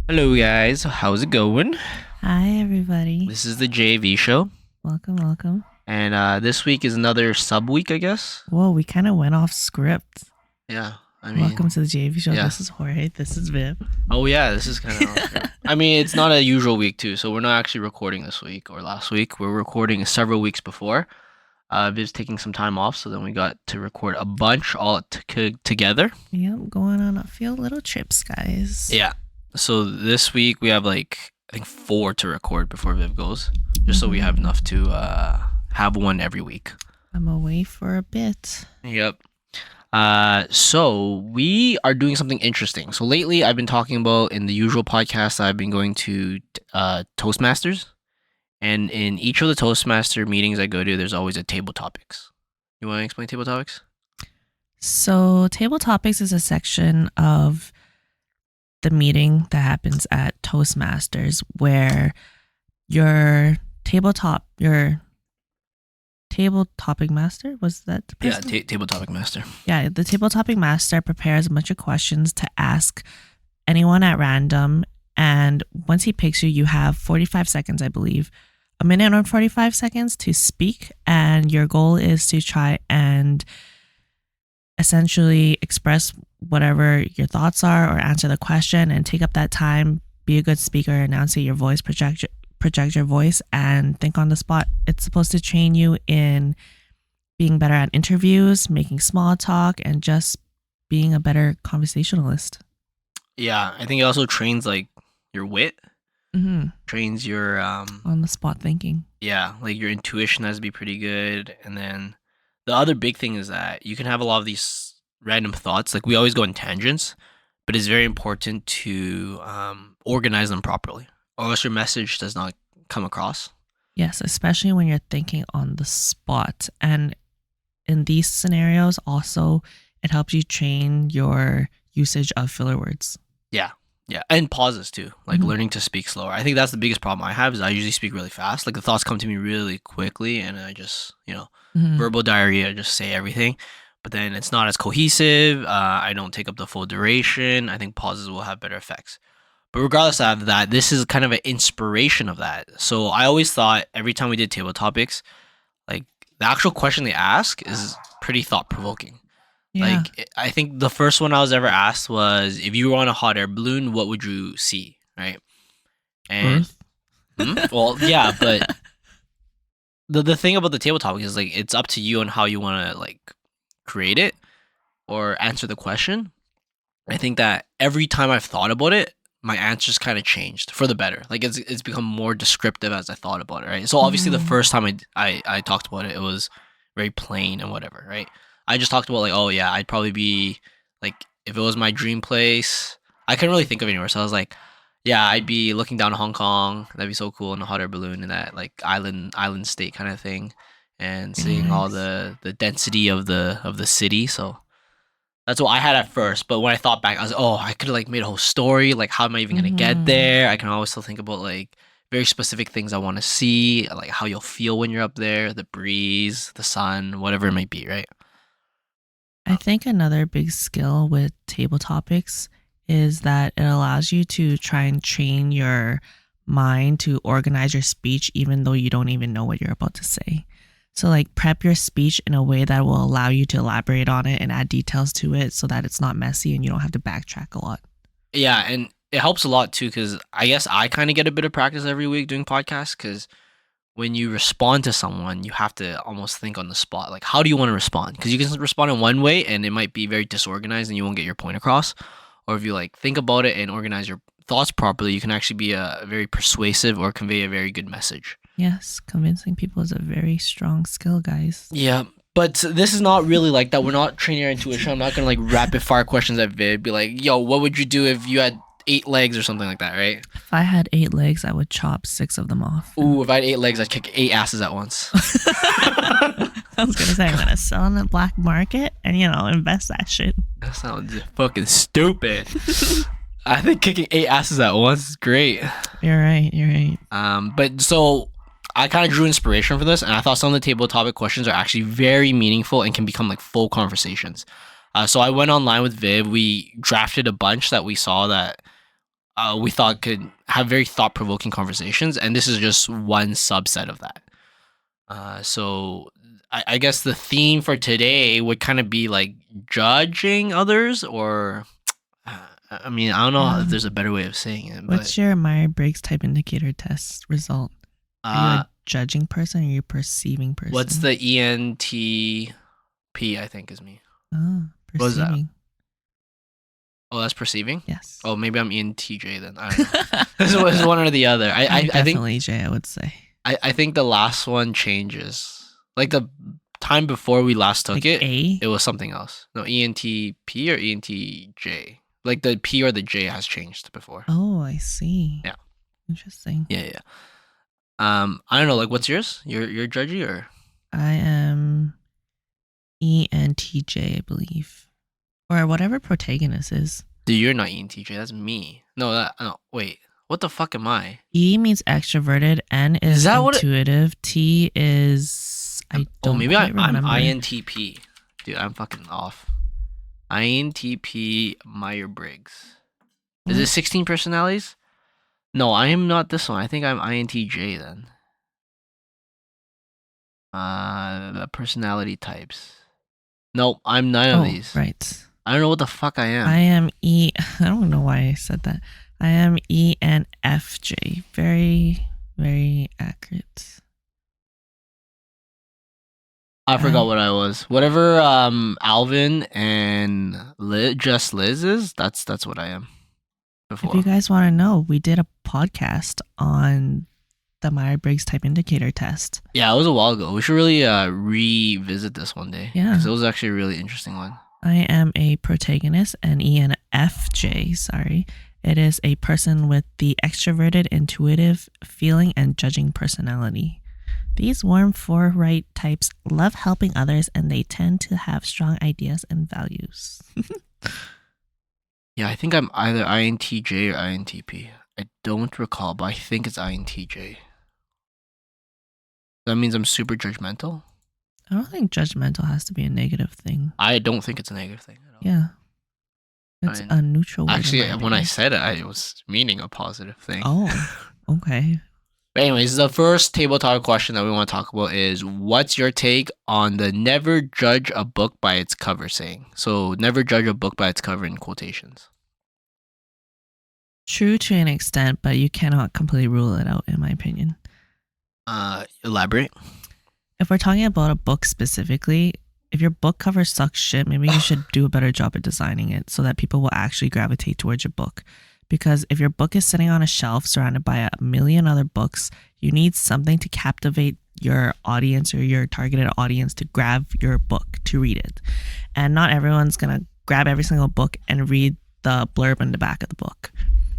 Hello, guys. How's it going? Hi, everybody. This is the JAV show, Welcome, welcome. and this week is another sub week, I guess. Whoa, we kind of went off script. Yeah, I Welcome mean, to the JV show. yeah. This is Jorge. This is Viv. Oh, yeah, this is kind of. I mean, it's not a usual week, too, so we're not actually recording this week or last week. We're recording several weeks before. Viv's taking some time off, so then we got to record a bunch all together. Yep, going on a few little trips, guys. Yeah. So this week we have I think four to record before Viv goes, just so we have enough to have one every week. I'm away for a bit. Yep. So we are doing something interesting. So lately, I've been talking about in the usual podcast, I've been going to Toastmasters, and in each of the Toastmaster meetings I go to, there's always a table topics. You want to explain table topics? So, table topics is a section of the meeting that happens at Toastmasters where your table topic master, was that the person? Yeah, table topic master. Yeah, the table topic master prepares a bunch of questions to ask anyone at random. And once he picks you, you have 45 seconds, I believe, a minute or 45 seconds to speak. And your goal is to try and essentially express whatever your thoughts are or answer the question and take up that time, be a good speaker, enunciate your voice, project your voice, and think on the spot. It's supposed to train you in being better at interviews, making small talk, and just being a better conversationalist. Yeah, I think it also trains your wit, trains your On the spot thinking. yeah, like your intuition has to be pretty good, and then the other big thing is that you can have a lot of these random thoughts. Like we always go in tangents, but it's very important to organize them properly, or else your message does not come across. Yes, especially when you're thinking on the spot. And in these scenarios, also, it helps you train your usage of filler words. Yeah, yeah, and pauses too. Like learning to speak slower. I think that's the biggest problem I have is I usually speak really fast. Like the thoughts come to me really quickly, and I just verbal diarrhea, just say everything. But then it's not as cohesive. I don't take up the full duration. I think pauses will have better effects. But regardless of that, this is kind of an inspiration of that. So I always thought every time we did table topics, like the actual question they ask is pretty thought provoking. Yeah. Like I think the first one I was ever asked was, if you were on a hot air balloon, what would you see? Right? And well, yeah, but the thing about the table topic is like it's up to you on how you want to like create it or answer the question. I think that every time I've thought about it, my answers kind of changed for the better. Like it's become more descriptive as I thought about it, right? So obviously the first time I talked about it, it was very plain and whatever, right? I just talked about like, oh yeah, I'd probably be like, if it was my dream place, I couldn't really think of anywhere. So I was like, yeah, I'd be looking down Hong Kong. That'd be so cool in a hot air balloon in that like island state kind of thing, and seeing all the density of the city. So that's what I had at first. But when I thought back, I was like, oh, I could have like made a whole story. Like, how am I even gonna get there? I can always still think about like very specific things I want to see, like how you'll feel when you're up there, the breeze, the sun, whatever it might be, right? I think another big skill with table topics is that it allows you to try and train your mind to organize your speech, even though you don't even know what you're about to say. So, like, prep your speech in a way that will allow you to elaborate on it and add details to it so that it's not messy and you don't have to backtrack a lot. Yeah, and it helps a lot too because I guess I kind of get a bit of practice every week doing podcasts because when you respond to someone, you have to almost think on the spot. Like, how do you want to respond? Because you can respond in one way and it might be very disorganized and you won't get your point across. Or if you like think about it and organize your thoughts properly, you can actually be a very persuasive or convey a very good message. Yes, convincing people is a very strong skill, guys. Yeah, but this is not really like that. We're not training our intuition. I'm not gonna like rapid fire questions at Vid. Be like, yo, what would you do if you had 8 legs or something like that, right? If I had 8 legs, I would chop 6 of them off. Ooh, if I had 8 legs, I'd kick 8 asses at once. I was gonna say I'm gonna sell on the black market and invest that shit. That sounds fucking stupid. I think kicking 8 asses at once is great. You're right. You're right. But so I kind of drew inspiration for this, and I thought some of the table topic questions are actually very meaningful and can become like full conversations. So I went online with Viv. We drafted a bunch that we saw that we thought could have very thought-provoking conversations, and this is just one subset of that. So I guess the theme for today would kind of be like judging others, or I mean, I don't know if there's a better way of saying it. What's your Myers-Briggs type indicator test result? Are you a judging person or are you a perceiving person? What's the ENTP? I think is me. Oh, perceiving. What is that? Oh, that's perceiving? Yes. Oh, maybe I'm ENTJ then. I don't know. This was one or the other. I definitely think, J, I would say. I think the last one changes. Like the time before we last took it, it was something else. No, ENTP or ENTJ. Like the P or the J has changed before. Oh, I see. Yeah. Interesting. Yeah. I don't know. Like, what's yours? You're judgy or? I am ENTJ, I believe, or whatever protagonist is. Dude, you're not ENTJ. That's me. No, wait. What the fuck am I? E means extroverted. N is that intuitive. T is I don't. Oh, maybe I'm INTP. Dude, I'm fucking off. INTP Myers-Briggs. Is it 16 personalities? No, I am not this one. I think I'm INTJ then. The personality types. Nope, I'm none of these. Right. I don't know what the fuck I am. I am E. I don't know why I said that. I am ENFJ. Very, very accurate. I forgot what I was. Whatever Alvin and Liz is, that's what I am. Before. If you guys want to know, we did a podcast on the Myers-Briggs type indicator test. Yeah, it was a while ago. We should really revisit this one day. Yeah. Because it was actually a really interesting one. I am a protagonist, an ENFJ, sorry. It is a person with the extroverted, intuitive, feeling, and judging personality. These warm, forthright types love helping others, and they tend to have strong ideas and values. Yeah, I think I'm either INTJ or INTP. I don't recall, but I think it's INTJ. That means I'm super judgmental? I don't think judgmental has to be a negative thing. I don't think it's a negative thing at all. Yeah. It's a neutral word. Actually, when I said it, I was meaning a positive thing. Oh, okay. But anyways, the first tabletop question that we want to talk about is, what's your take on the never judge a book by its cover saying? So never judge a book by its cover in quotations. True to an extent, but you cannot completely rule it out, in my opinion. Elaborate. If we're talking about a book specifically, if your book cover sucks shit, maybe you should do a better job at designing it so that people will actually gravitate towards your book. Because if your book is sitting on a shelf surrounded by a million other books, you need something to captivate your audience or your targeted audience to grab your book to read it. And not everyone's going to grab every single book and read the blurb in the back of the book.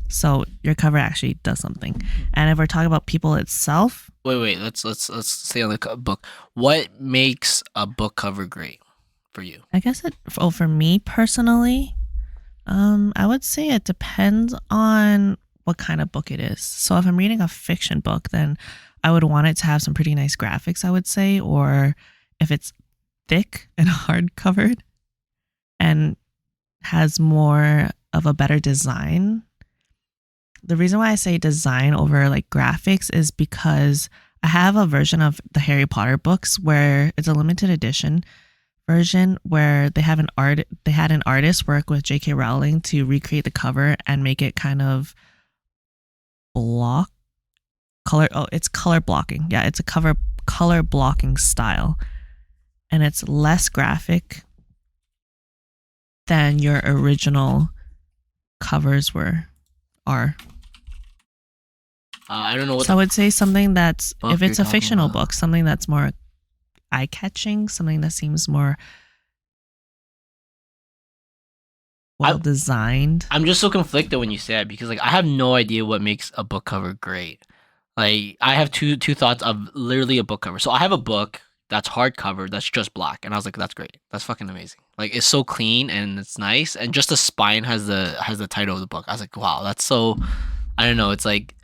So your cover actually does something. And if we're talking about people itself, wait, let's stay on the book. What makes a book cover great for you? I guess for me personally, I would say it depends on what kind of book it is. So if I'm reading a fiction book, then I would want it to have some pretty nice graphics, I would say. Or if it's thick and hard covered and has more of a better design. The reason why I say design over like graphics is because I have a version of the Harry Potter books where it's a limited edition version where they had an artist work with J.K. Rowling to recreate the cover and make it kind of it's color blocking. Yeah, it's a color blocking style. And it's less graphic than your original covers are. I don't know what. So I would say something that's, if it's a fictional book, something that's more eye-catching, something that seems more well-designed. I'm just so conflicted when you say it because like I have no idea what makes a book cover great. Like I have two thoughts of literally a book cover. So I have a book that's hardcover that's just black, and I was like, that's great. That's fucking amazing. Like it's so clean and it's nice, and just the spine has the title of the book. I was like, wow, that's so. I don't know. It's like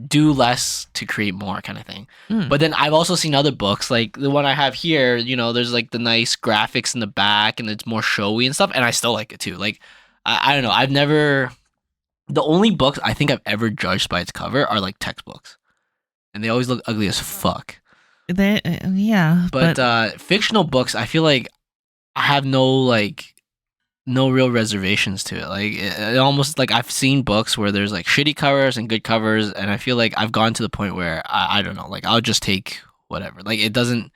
do less to create more kind of thing. But then I've also seen other books like the one I have here, you know, there's like the nice graphics in the back and it's more showy and stuff, and I still like it too. Like I don't know, I've never The only books I think I've ever judged by its cover are like textbooks, and they always look ugly as fuck. Yeah, But fictional books, I feel like I have no real reservations to it. Like it almost like I've seen books where there's like shitty covers and good covers, and I feel like I've gone to the point where I don't know, like I'll just take whatever. Like it doesn't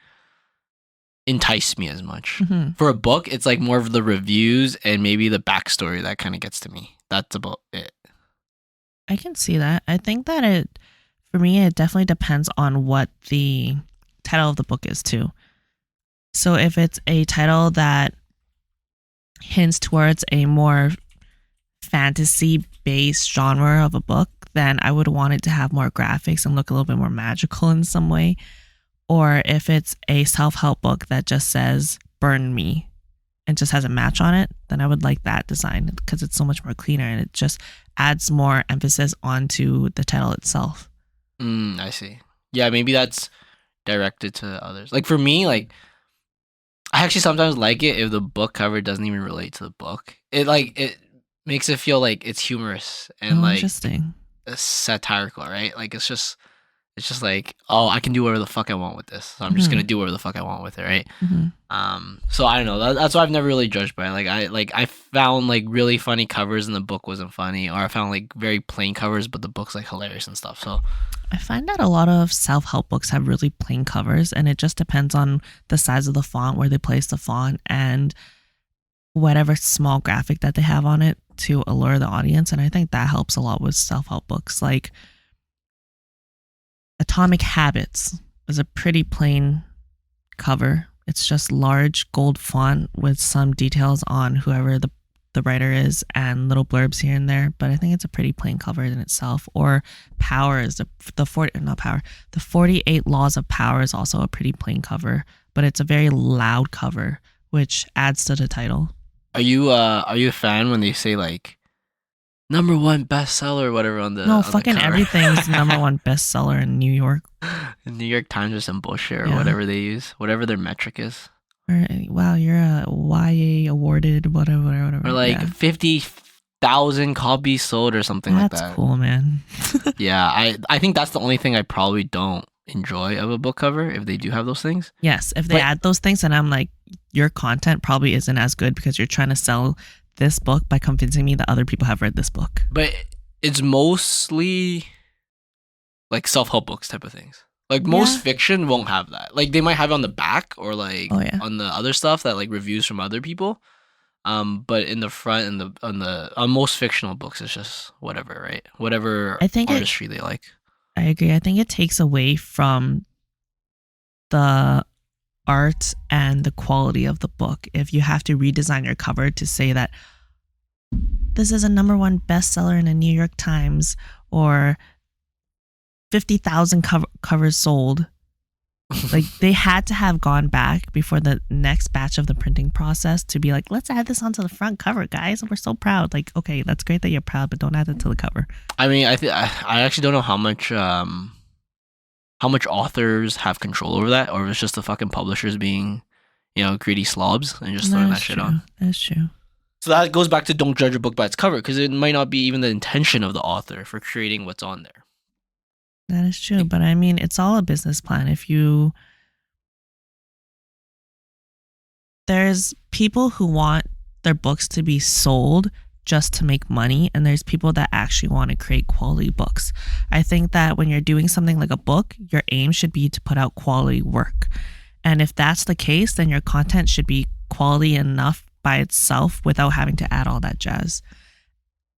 entice me as much. mhm. For a book, it's like more of the reviews and maybe the backstory that kind of gets to me. That's about it. I can see that. I think that for me, it definitely depends on what the title of the book is too. So if it's a title that hints towards a more fantasy based genre of a book, then I would want it to have more graphics and look a little bit more magical in some way. Or if it's a self help book that just says burn me and just has a match on it, then I would like that design because it's so much more cleaner and it just adds more emphasis onto the title itself. I see. Yeah, maybe that's directed to others. Like for me, like I actually sometimes like it if the book cover doesn't even relate to the book. It makes it feel like it's humorous and Oh, like interesting. satirical, right? Like it's just like, oh, I can do whatever the fuck I want with this. So I'm just gonna do whatever the fuck I want with it, right? So I don't know. That's why I've never really judged by it. I found like really funny covers and the book wasn't funny, or I found like very plain covers but the book's like hilarious and stuff. So I find that a lot of self help books have really plain covers, and it just depends on the size of the font, where they place the font, and whatever small graphic that they have on it to allure the audience. And I think that helps a lot with self help books. Like Atomic Habits is a pretty plain cover. It's just large gold font with some details on whoever the writer is and little blurbs here and there, but I think it's a pretty plain cover in itself. Or Power is the 48 Laws of Power is also a pretty plain cover, but it's a very loud cover, which adds to the title. are you a fan when they say like #1 bestseller or whatever on the No, on fucking the cover? everything's #1 bestseller in New York. New York Times or some bullshit or Yeah. whatever they use, whatever their metric is. Or wow, you're a YA awarded whatever. Or like Yeah. 50,000 copies sold or something like That's that. cool, man. Yeah, I think that's the only thing I probably don't enjoy of a book cover if they do have those things. Yes, if they But- add those things, and I'm like, your content probably isn't as good because you're trying to sell this book by convincing me that other people have read this book. But it's mostly like self-help books type of things. Like most Yeah. fiction won't have that. Like they might have it on the back or like Oh, yeah. on the other stuff that like reviews from other people. But in the front and on most fictional books, it's just whatever, right? Whatever I think artistry they like. I agree. I think it takes away from the art and the quality of the book if you have to redesign your cover to say that this is a #1 bestseller in the New York Times or 50,000 covers sold. Like they had to have gone back before the next batch of the printing process to be like, let's add this onto the front cover, guys. We're so proud. Like, okay, that's great that you're proud, but don't add it to the cover. I mean, I actually don't know how much authors have control over that, or if it's just the fucking publishers being, greedy slobs and just throwing that shit on. That's true. So that goes back to don't judge a book by its cover, because it might not be even the intention of the author for creating what's on there. That is true. But I mean, it's all a business plan. There's people who want their books to be sold just to make money, and there's people that actually want to create quality books. I think that when you're doing something like a book, your aim should be to put out quality work. And if that's the case, then your content should be quality enough by itself without having to add all that jazz.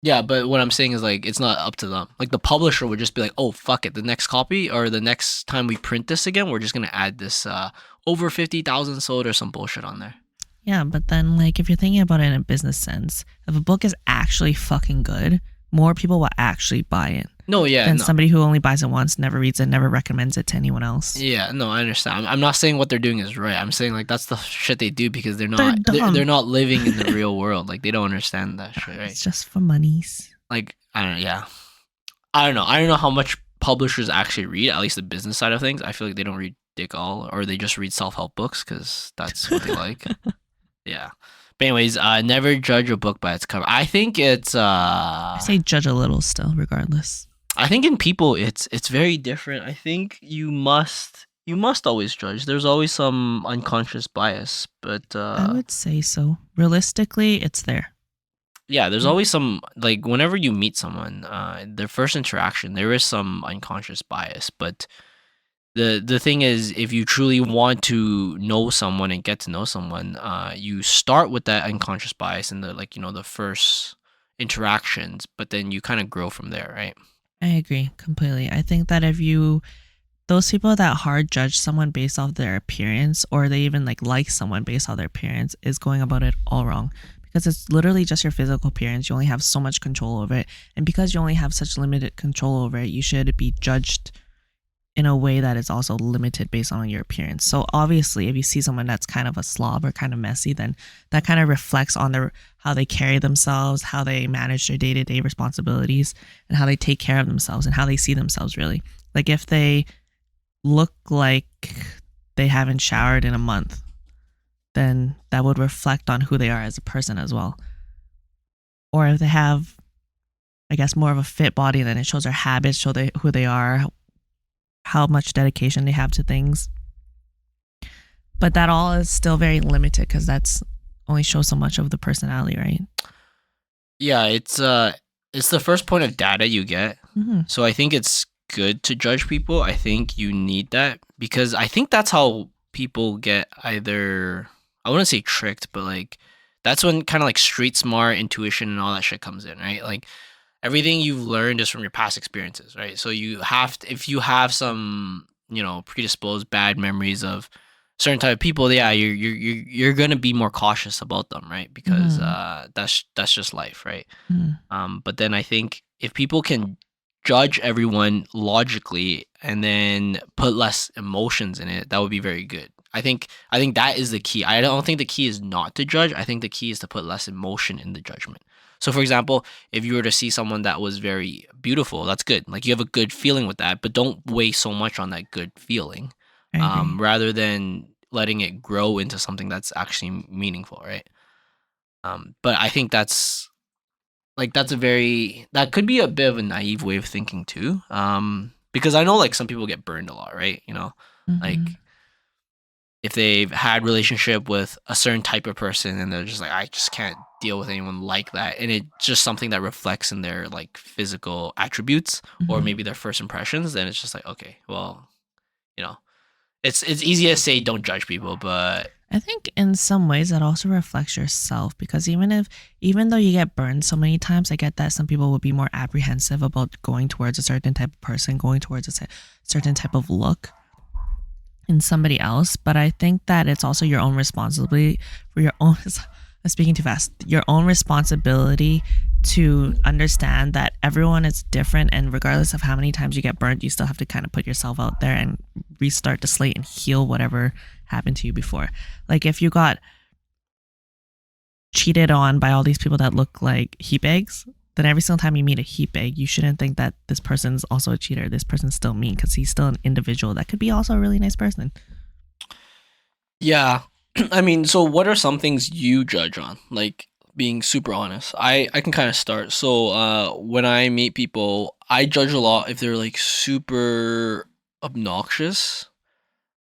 Yeah, but what I'm saying is like it's not up to them. Like the publisher would just be like, "Oh, fuck it. The next copy or the next time we print this again, we're just going to add this over 50,000 sold or some bullshit on there." Yeah, but then like if you're thinking about it in a business sense, if a book is actually fucking good, more people will actually buy it. No, yeah. Than no. somebody who only buys it once, never reads it, never recommends it to anyone else. Yeah, no, I understand. I'm not saying what they're doing is right. I'm saying like that's the shit they do because they're dumb. they're not living in the real world. Like they don't understand that shit, right? It's just for monies. Like I don't know. Yeah, I don't know. I don't know how much publishers actually read. At least the business side of things. I feel like they don't read dick all, or they just read self-help books because that's what they like. Yeah, But anyways, never judge a book by its cover. I think it's I say judge a little still, regardless. I think in people it's very different. I think you must always judge. There's always some unconscious bias, but I would say so. Realistically, it's there. yeah, there's always some, like, whenever you meet someone, their first interaction, there is some unconscious bias. But the thing is, if you truly want to know someone and get to know someone, you start with that unconscious bias in the, like, the first interactions, but then you kind of grow from there, right? I agree completely. I think that those people that hard judge someone based off their appearance, or they even like someone based off their appearance, is going about it all wrong, because it's literally just your physical appearance. You only have so much control over it, and because you only have such limited control over it, you should be judged in a way that is also limited based on your appearance. So obviously, if you see someone that's kind of a slob or kind of messy, then that kind of reflects on how they carry themselves, how they manage their day-to-day responsibilities, and how they take care of themselves and how they see themselves, really. Like, if they look like they haven't showered in a month, then that would reflect on who they are as a person as well. Or if they have, I guess, more of a fit body, then it shows their habits, who they are, how much dedication they have to things. But that all is still very limited, because that's only shows so much of the personality, right? Yeah, it's the first point of data you get. Mm-hmm. So I think it's good to judge people. I think you need that, because I think that's how people get either, I wouldn't say tricked, but like that's when kind of like street smart, intuition, and all that shit comes in, right? Like everything you've learned is from your past experiences, right? So you have to, if you have some, predisposed bad memories of certain type of people, yeah, you're gonna be more cautious about them, right? Because that's just life, right? But then I think if people can judge everyone logically and then put less emotions in it, that would be very good. I think that is the key. I don't think the key is not to judge. I think the key is to put less emotion in the judgment. So, for example, if you were to see someone that was very beautiful, that's good. Like, you have a good feeling with that, but don't weigh so much on that good feeling, rather than letting it grow into something that's actually meaningful, right? But I think that's that could be a bit of a naive way of thinking too. Because I know, like, some people get burned a lot, right? Like, if they've had relationship with a certain type of person and they're just like, I just can't deal with anyone like that, and it's just something that reflects in their like physical attributes or maybe their first impressions, then it's just like, okay, well, it's easy to say don't judge people, but I think in some ways that also reflects yourself, because even though you get burned so many times, I get that some people would be more apprehensive about going towards a certain type of person, going towards a certain type of look in somebody else. But I think that it's also your own responsibility for your own I'm speaking too fast. Your own responsibility to understand that everyone is different, and regardless of how many times you get burnt, you still have to kind of put yourself out there and restart the slate and heal whatever happened to you before. Like, if you got cheated on by all these people that look like heap eggs, then every single time you meet a heap egg, you shouldn't think that this person's also a cheater. This person's still mean, because he's still an individual that could be also a really nice person. yeah. I mean, so what are some things you judge on? Like, being super honest. I can kind of start. So when I meet people, I judge a lot if they're like super obnoxious.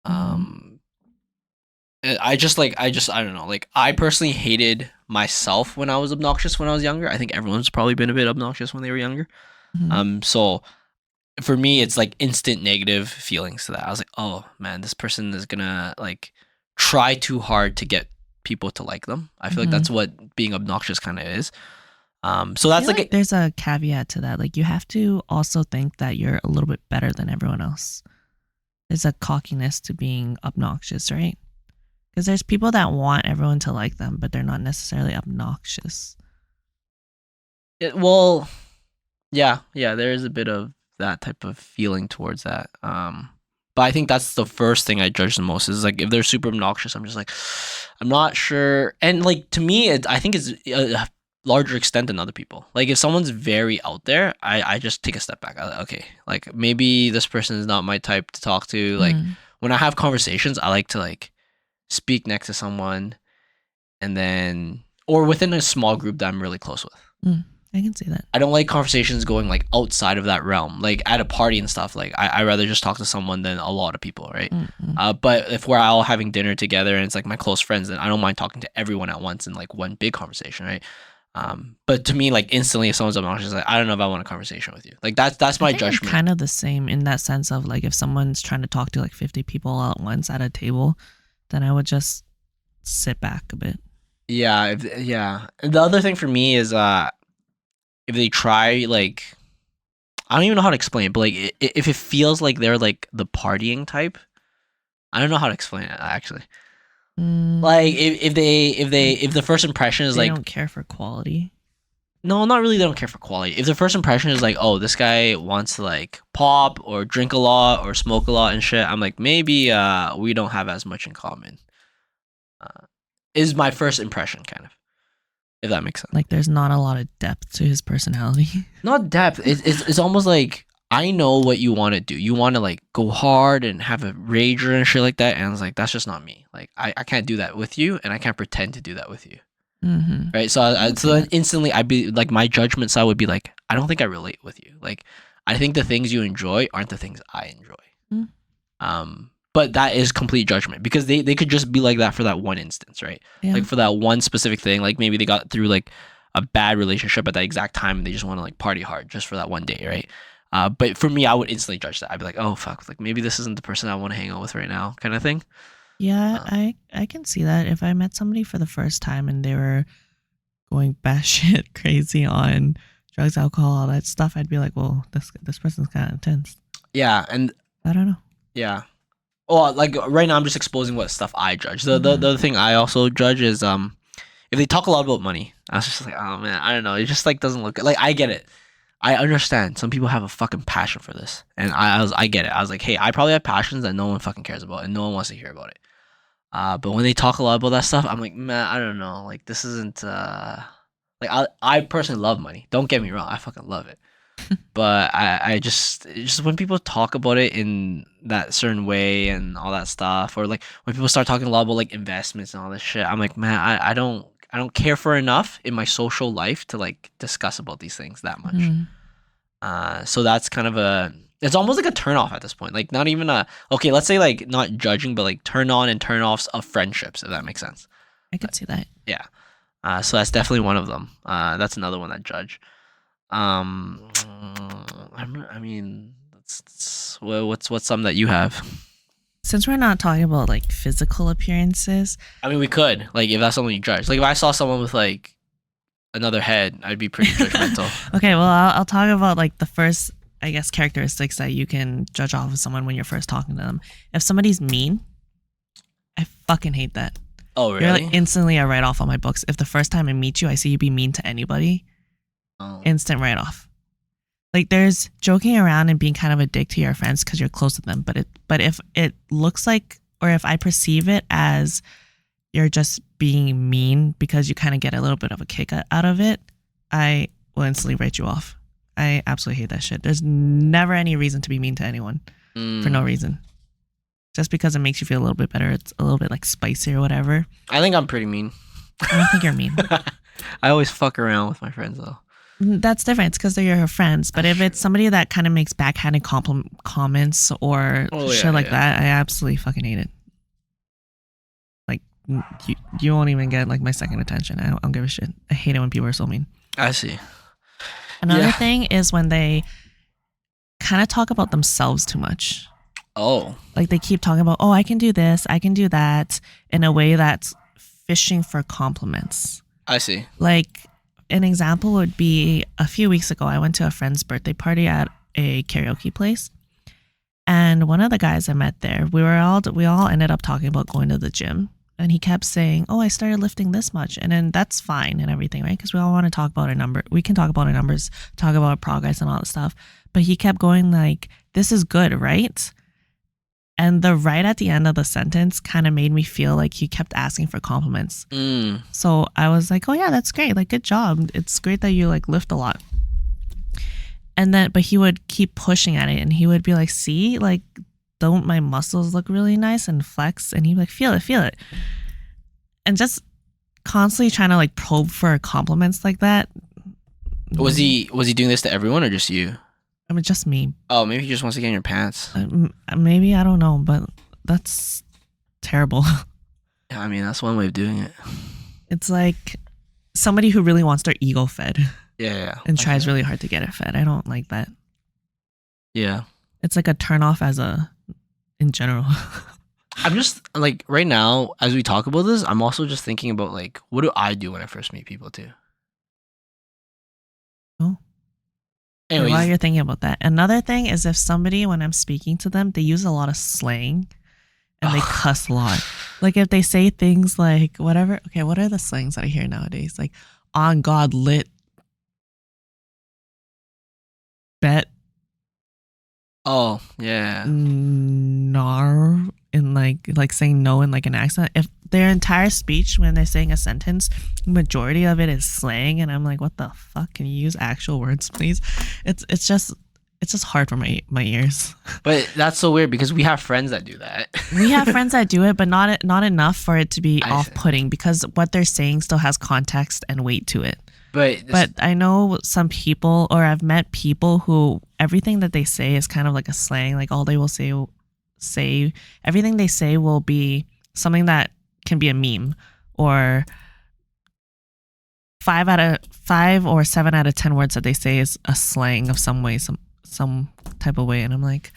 I don't know. Like, I personally hated myself when I was obnoxious when I was younger. I think everyone's probably been a bit obnoxious when they were younger. So for me, it's like instant negative feelings to that. I was like, oh man, this person is gonna like try too hard to get people to like them. I feel like that's what being obnoxious kind of is. So that's like there's a caveat to that. Like, you have to also think that you're a little bit better than everyone else. There's a cockiness to being obnoxious, right? Because there's people that want everyone to like them, but they're not necessarily obnoxious. well, yeah, there is a bit of that type of feeling towards that. But I think that's the first thing I judge the most, is like if they're super obnoxious, I'm just like, I'm not sure. And like, to me, I think it's a larger extent than other people. Like, if someone's very out there, I just take a step back. Okay, like, maybe this person is not my type to talk to. Like, when I have conversations, I like to like speak next to someone and then or within a small group that I'm really close with. I can see that. I don't like conversations going like outside of that realm, like at a party and stuff. Like I rather just talk to someone than a lot of people, right? But if we're all having dinner together and it's like my close friends, then I don't mind talking to everyone at once in like one big conversation, right? But to me, like instantly, if someone's obnoxious, like I don't know if I want a conversation with you. Like that's my judgment. I'm kind of the same in that sense of like if someone's trying to talk to like 50 people all at once at a table, then I would just sit back a bit. Yeah, yeah. And the other thing for me is if they try like I don't even know how to explain it, but like if it feels like they're like the partying type, I don't know how to explain it actually. Like if the first impression is they like don't care for quality. No, not really. They don't care for quality. If the first impression is like, oh, this guy wants to like pop or drink a lot or smoke a lot and shit, I'm like maybe we don't have as much in common. Is my first impression kind of, if that makes sense. Like there's not a lot of depth to his personality. Not depth. It's almost like I know what you want to do. You want to like go hard and have a rager and shit like that. And I was like, that's just not me. Like I can't do that with you, and I can't pretend to do that with you. Right. So so then instantly I'd be like, my judgment side would be like, I don't think I relate with you. Like I think the things you enjoy aren't the things I enjoy. But that is complete judgment because they could just be like that for that one instance, right? Yeah. Like for that one specific thing, like maybe they got through like a bad relationship at that exact time and they just want to like party hard just for that one day, right? But for me, I would instantly judge that. I'd be like, oh fuck, like maybe this isn't the person I want to hang out with right now, kind of thing. Yeah, I can see that. If I met somebody for the first time and they were going batshit crazy on drugs, alcohol, all that stuff, I'd be like, well, this person's kind of intense. Yeah, and I don't know. Yeah. Well, like right now, I'm just exposing what stuff I judge. The other thing I also judge is if they talk a lot about money. I was just like, oh man, I don't know. It just like doesn't look good. Like I get it. I understand. Some people have a fucking passion for this, and I get it. I was like, hey, I probably have passions that no one fucking cares about, and no one wants to hear about it. But when they talk a lot about that stuff, I'm like, man, I don't know. Like this isn't like I personally love money. Don't get me wrong, I fucking love it. But I just when people talk about it in that certain way and all that stuff, or like when people start talking a lot about like investments and all this shit, I'm like, man, I don't care for enough in my social life to like discuss about these things that much. So that's kind of it's almost like a turn off at this point. Like not even okay, let's say like not judging, but like turn on and turn offs of friendships, if that makes sense. I could see that. Yeah. So that's definitely one of them. That's another one that judge. I mean, what's some that you have? Since we're not talking about like physical appearances, I mean, we could like if that's something you judge. Like if I saw someone with like another head, I'd be pretty judgmental. Okay, well, I'll talk about like the first, I guess, characteristics that you can judge off of someone when you're first talking to them. If somebody's mean, I fucking hate that. Oh, really? You're like instantly a write off on my books. If the first time I meet you, I see you be mean to anybody. Instant write off. Like there's joking around and being kind of a dick to your friends because you're close to them, but if it looks like, or if I perceive it as you're just being mean because you kind of get a little bit of a kick out of it, I will instantly write you off. I absolutely hate that shit. There's never any reason to be mean to anyone for no reason. Just because it makes you feel a little bit better. It's a little bit like spicy or whatever. I think I'm pretty mean. I don't think you're mean. I always fuck around with my friends though. That's different. It's because they're your friends. But if it's somebody that kind of makes backhanded comments or shit like that, I absolutely fucking hate it. Like, you won't even get like my second attention. I don't give a shit. I hate it when people are so mean. I see. Another thing is when they kind of talk about themselves too much. Oh. Like they keep talking about, oh, I can do this, I can do that, in a way that's fishing for compliments. I see. Like, an example would be a few weeks ago, I went to a friend's birthday party at a karaoke place. And one of the guys I met there, we all ended up talking about going to the gym. And he kept saying, oh, I started lifting this much. And then that's fine and everything, right? Because we all want to talk about our number. We can talk about our numbers, talk about our progress and all that stuff. But he kept going like, this is good, right? And the right at the end of the sentence kind of made me feel like he kept asking for compliments. So I was like, oh yeah, that's great. Like, good job. It's great that you like lift a lot. And then, but he would keep pushing at it and he would be like, see, like, don't my muscles look really nice and flex? And he'd be like, feel it. And just constantly trying to like probe for compliments like that. Was he doing this to everyone or just you? I mean, just me. Oh, maybe he just wants to get in your pants. Maybe, I don't know, but that's terrible. Yeah, I mean, that's one way of doing it. It's like somebody who really wants their ego fed. Yeah. And tries really hard to get it fed. I don't like that. Yeah. It's like a turn off in general. I'm just like right now, as we talk about this, I'm also just thinking about like, what do I do when I first meet people too? Oh. Anyways, while you're thinking about that, another thing is if somebody, when I'm speaking to them, they use a lot of slang and they cuss a lot. Like if they say things like whatever. Okay, what are the slangs that I hear nowadays? Like on God, lit, bet. Oh yeah. Nar, in like saying no in like an accent. If their entire speech when they're saying a sentence, majority of it is slang, and I'm like, what the fuck? Can you use actual words, please? It's just hard for my ears. But that's so weird because we have friends that do that. We have friends that do it, but not enough for it to be off-putting because what they're saying still has context and weight to it. But I know some people, or I've met people who everything that they say is kind of like a slang. Like all they will say everything they say will be something that can be a meme, or 5 or 7 out of 10 words that they say is a slang of some way, some type of way. And I'm like,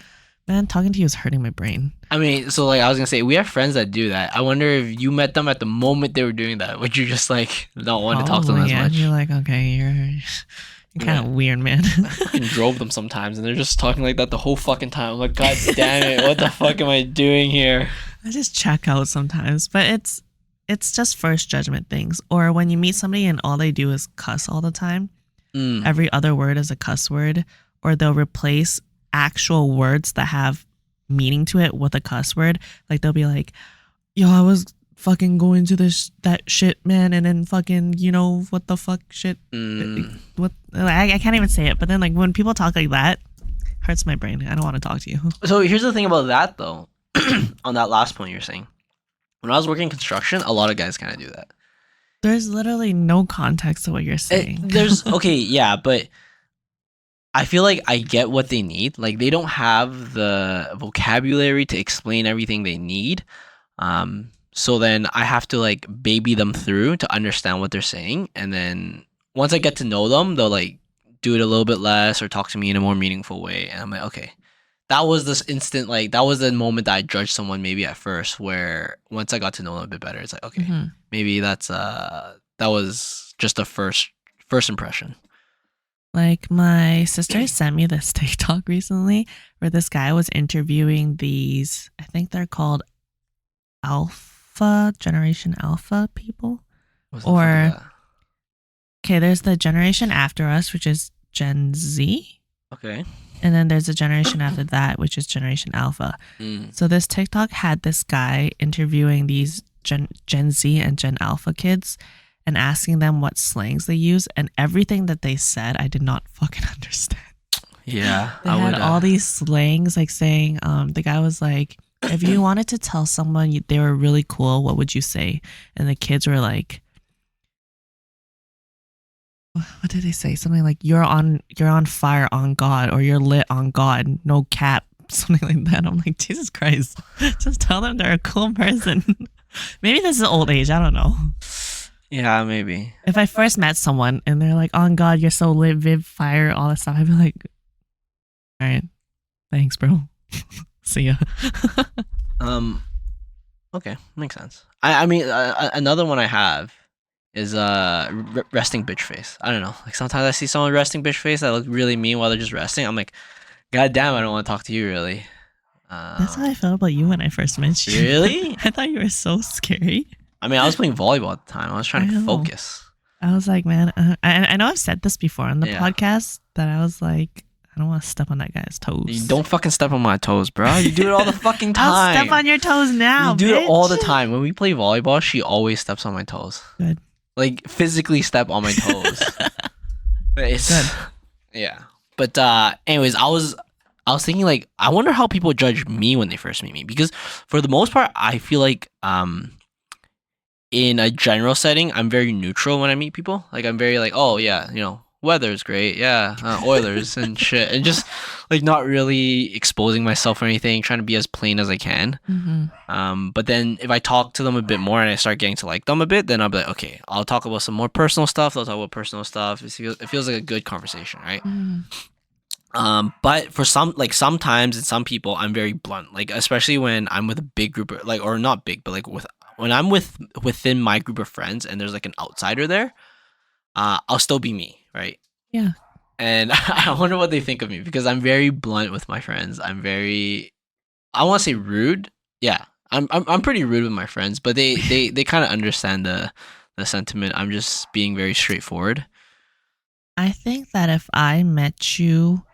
man, talking to you is hurting my brain. I mean, so like I was gonna say, we have friends that do that. I wonder if you met them at the moment they were doing that, would you just like not want to talk to them as much? You're like, okay, you're kind of weird, man. I fucking drove them sometimes, and they're just talking like that the whole fucking time. I'm like, God damn it, what the fuck am I doing here? I just check out sometimes, but it's just first judgment things. Or when you meet somebody and all they do is cuss all the time, every other word is a cuss word, or they'll replace actual words that have meaning to it with a cuss word. Like they'll be like, yo, I was fucking going to that shit, man, and then fucking, you know, what the fuck shit. What I can't even say it, but then like when people talk like that, hurts my brain. I don't want to talk to you. So here's the thing about that though. On that last point you're saying, when I was working in construction, a lot of guys kind of do that. There's literally no context to what you're saying. Okay, yeah, but I feel like I get what they need. Like they don't have the vocabulary to explain everything they need. So then I have to like baby them through to understand what they're saying. And then once I get to know them, they'll like do it a little bit less or talk to me in a more meaningful way. And I'm like, okay, that was this instant, like that was the moment that I judged someone maybe at first, where once I got to know them a bit better, it's like, okay, maybe that was just a first impression. Like my sister sent me this TikTok recently where this guy was interviewing these, I think they're called Generation Alpha people. Or, okay, there's the generation after us, which is Gen Z. Okay. And then there's a generation after that, which is Generation Alpha. So this TikTok had this guy interviewing these Gen Z and Gen Alpha kids and asking them what slangs they use, and everything that they said, I did not fucking understand. Yeah. They had all these slangs, like saying, the guy was like, if you wanted to tell someone they were really cool, what would you say? And the kids were like, what did they say? Something like, you're on fire on God, or you're lit on God, no cap, something like that. I'm like, Jesus Christ, just tell them they're a cool person. Maybe this is old age, I don't know. Yeah, maybe. If I first met someone and they're like, on God, you're so lit, Viv, fire, all that stuff, I'd be like, all right, thanks, bro. See ya. Okay, makes sense. I mean, another one I have is resting bitch face. I don't know. Like sometimes I see someone resting bitch face that look really mean while they're just resting. I'm like, God damn, I don't want to talk to you really. That's how I felt about you when I first met you. Really? I thought you were so scary. I mean, I was playing volleyball at the time. I was trying to focus. I was like, man, I know I've said this before on the podcast that I was like, I don't want to step on that guy's toes. You don't fucking step on my toes, bro. You do it all the fucking time. I'll step on your toes now, You do it all the time. When we play volleyball, she always steps on my toes. Good. Like, physically step on my toes. It's good. Yeah. But anyways, I was thinking, like, I wonder how people judge me when they first meet me. Because for the most part, I feel like in a general setting, I'm very neutral when I meet people. Like I'm very like, oh yeah, weather's great, yeah, Oilers and shit, and just like not really exposing myself or anything, trying to be as plain as I can. But then if I talk to them a bit more and I start getting to like them a bit, then I'll be like, okay, I'll talk about some more personal stuff. They'll talk about personal stuff. It feels like a good conversation, right? But for sometimes and some people, I'm very blunt. Like especially when I'm with a big group of, like, or not big, but like when I'm within my group of friends and there's like an outsider there, I'll still be me, right? Yeah. And I wonder what they think of me because I'm very blunt with my friends. I want to say rude. Yeah, I'm pretty rude with my friends, but they kind of understand the sentiment. I'm just being very straightforward. I think that if I met you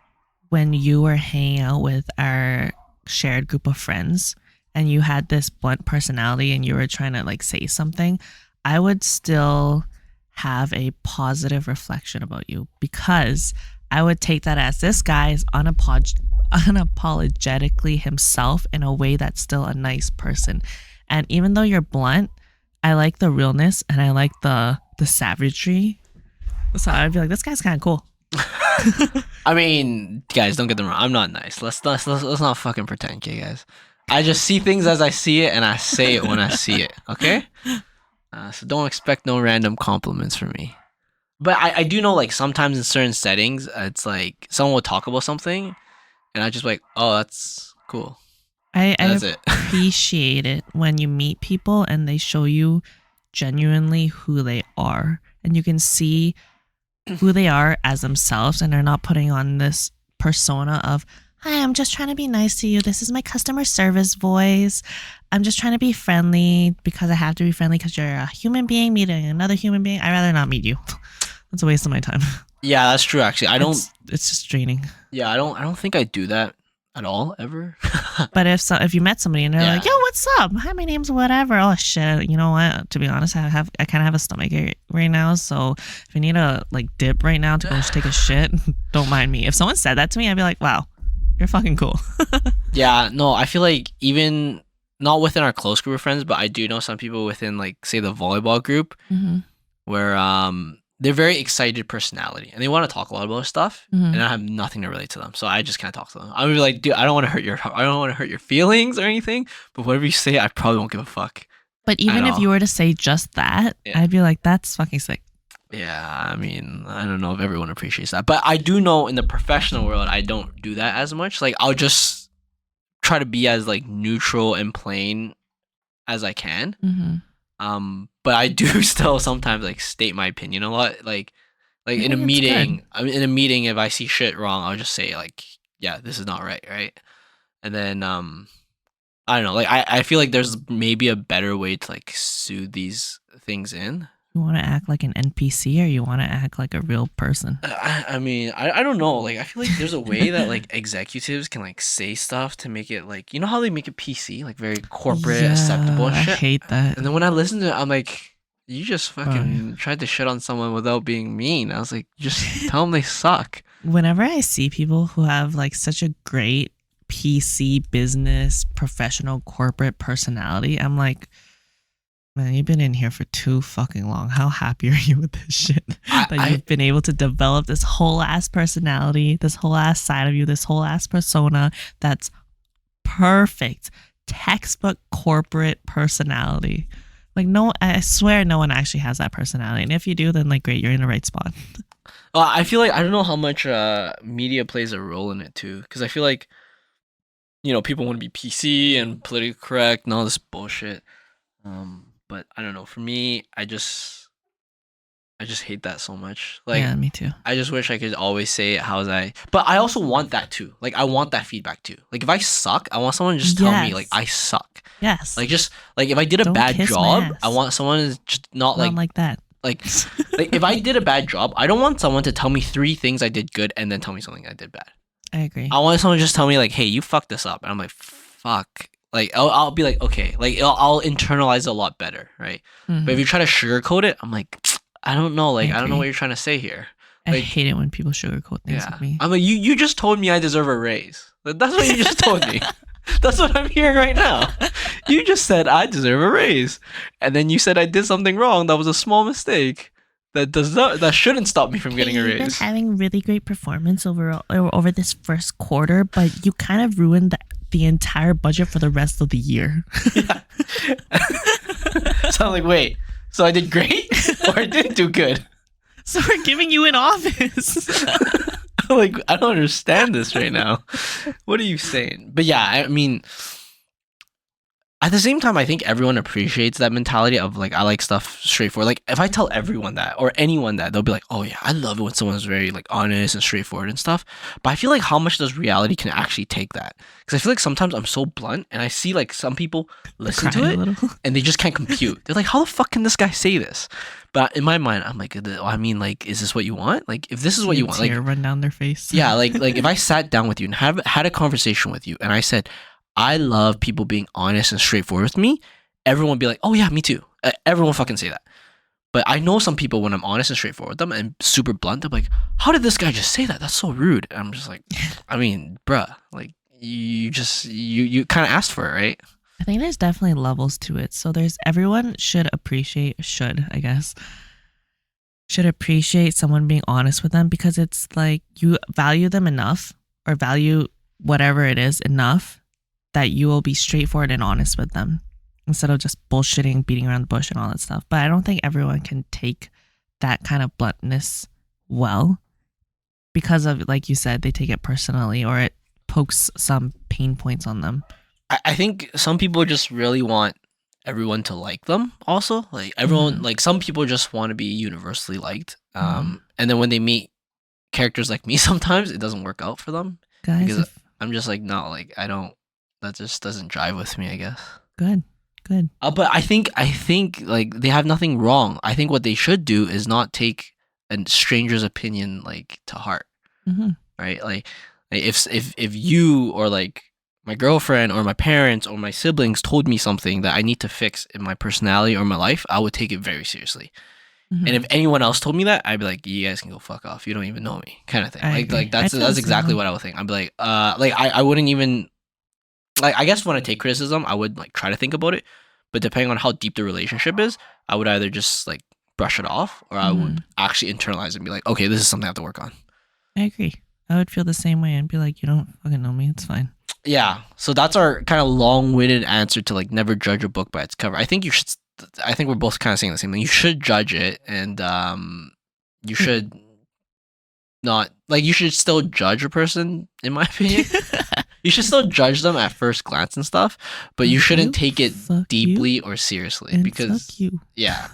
when you were hanging out with our shared group of friends and you had this blunt personality and you were trying to like say something, I would still have a positive reflection about you because I would take that as this guy is unapologetically himself in a way that's still a nice person. And even though you're blunt, I like the realness and I like the savagery. So I'd be like, this guy's kind of cool. I mean, guys, don't get them wrong. I'm not nice. Let's not fucking pretend, okay, guys. I just see things as I see it, and I say it when I see it. Okay, so don't expect no random compliments from me. But I do know, like sometimes in certain settings, it's like someone will talk about something, and I just like, oh, that's cool. I appreciate it when you meet people and they show you genuinely who they are, and you can see who they are as themselves and they're not putting on this persona of, hi, I'm just trying to be nice to you. This is my customer service voice. I'm just trying to be friendly because I have to be friendly because you're a human being meeting another human being. I'd rather not meet you. That's a waste of my time. Yeah, that's true. Actually, It's just draining. Yeah, I don't think I do that at all ever. But if you met somebody and they're like, yo, what's up? Hi, my name's whatever. Oh shit, you know what? To be honest, I kind of have a stomach ache right now. So if you need a like dip right now to go take a shit, don't mind me. If someone said that to me, I'd be like, wow, you're fucking cool. Yeah, no, I feel like even not within our close group of friends, but I do know some people within like say the volleyball group where they're very excited personality and they want to talk a lot about stuff and I have nothing to relate to them. So I just can't talk to them. I'm like, dude, I don't want to hurt your feelings or anything, but whatever you say, I probably won't give a fuck. But even if you were to say just that, I'd be like, that's fucking sick. Yeah, I mean, I don't know if everyone appreciates that, but I do know in the professional world, I don't do that as much. Like I'll just try to be as like neutral and plain as I can. But I do still sometimes like state my opinion a lot. Like in a meeting, if I see shit wrong, I'll just say like, yeah, this is not right? And then I don't know. Like I feel like there's maybe a better way to like soothe these things in. You want to act like an NPC or you want to act like a real person? I mean, I don't know. Like, I feel like there's a way that like executives can like say stuff to make it like, you know how they make it PC, like very corporate, acceptable and shit? I hate that. And then when I listen to it, I'm like, you just fucking tried to shit on someone without being mean. I was like, just tell them they suck. Whenever I see people who have like such a great PC business, professional, corporate personality, I'm like, man, you've been in here for too fucking long. How happy are you with this shit? That you've been able to develop this whole ass personality, this whole ass side of you, this whole ass persona that's perfect. Textbook corporate personality. Like, no, I swear no one actually has that personality. And if you do, then like, great, you're in the right spot. I feel like, I don't know how much media plays a role in it too. Because I feel like, people want to be PC and politically correct and all this bullshit. But I don't know. For me, I just hate that so much. Like, yeah, me too. I just wish I could always say but I also want that too. Like, I want that feedback too. Like, if I suck, I want someone to just tell me like I suck. Yes. Like, just like if I did a bad job, I want someone to just not like that. Like if I did a bad job, I don't want someone to tell me 3 things I did good and then tell me something I did bad. I agree. I want someone to just tell me like, hey, you fucked this up, and I'm like, fuck. Like I'll be like, okay, like I'll internalize it a lot better, right? But if you try to sugarcoat it, I'm like, I don't know, like I don't know what you're trying to say here. Like, I hate it when people sugarcoat things with me. I'm like, you just told me I deserve a raise. That's what you just told me. That's what I'm hearing right now. You just said I deserve a raise, and then you said I did something wrong. That was a small mistake. That shouldn't stop me from getting a raise. You've been having really great performance over this first quarter, but you kind of ruined the entire budget for the rest of the year. Yeah. So I'm like, wait, so I did great or I didn't do good? So we're giving you an office. Like, I don't understand this right now. What are you saying? But yeah, I mean, at the same time, I think everyone appreciates that mentality of like, I like stuff straightforward. Like, if I tell everyone that or anyone that, they'll be like, oh yeah, I love it when someone's very like honest and straightforward and stuff. But I feel like how much does reality can actually take that? Because I feel like sometimes I'm so blunt and I see like some people listen to it and they just can't compute. They're like, how the fuck can this guy say this? But in my mind, I'm like, I mean, like, is this what you want? Like, if this is what you want, like, run down their face. Yeah, like if I sat down with you and had a conversation with you and I said, I love people being honest and straightforward with me, everyone would be like, oh yeah, me too. Everyone fucking say that. But I know some people when I'm honest and straightforward with them and super blunt, I'm like, how did this guy just say that? That's so rude. And I'm just like, I mean, bruh, like you kind of asked for it, right? I think there's definitely levels to it. So everyone should appreciate someone being honest with them, because it's like you value them enough or value whatever it is enough that you will be straightforward and honest with them instead of just bullshitting, beating around the bush and all that stuff. But I don't think everyone can take that kind of bluntness well, because of, like you said, they take it personally or it pokes some pain points on them. I think some people just really want everyone to like them also. Like everyone, like some people just want to be universally liked. And then when they meet characters like me, sometimes it doesn't work out for them. Guys, because I'm just like, no, like that just doesn't jive with me, I guess. Good. But I think like they have nothing wrong. I think what they should do is not take a stranger's opinion like to heart, right? Like if you or like my girlfriend or my parents or my siblings told me something that I need to fix in my personality or my life, I would take it very seriously. And if anyone else told me that, I'd be like, you guys can go fuck off. You don't even know me, kind of thing. Like that's exactly what I would think. I'd be like, I wouldn't even, like, I guess when I take criticism, I would like try to think about it. But depending on how deep the relationship is, I would either just like brush it off or I would actually internalize it and be like, okay, this is something I have to work on. I agree. I would feel the same way and be like, you don't fucking know me. It's fine. Yeah. So that's our kind of long-winded answer to like never judge a book by its cover. I think we're both kind of saying the same thing. You should judge it, and you should not, like, you should still judge a person, in my opinion. You should still judge them at first glance and stuff, but you shouldn't take it deeply or seriously, because yeah,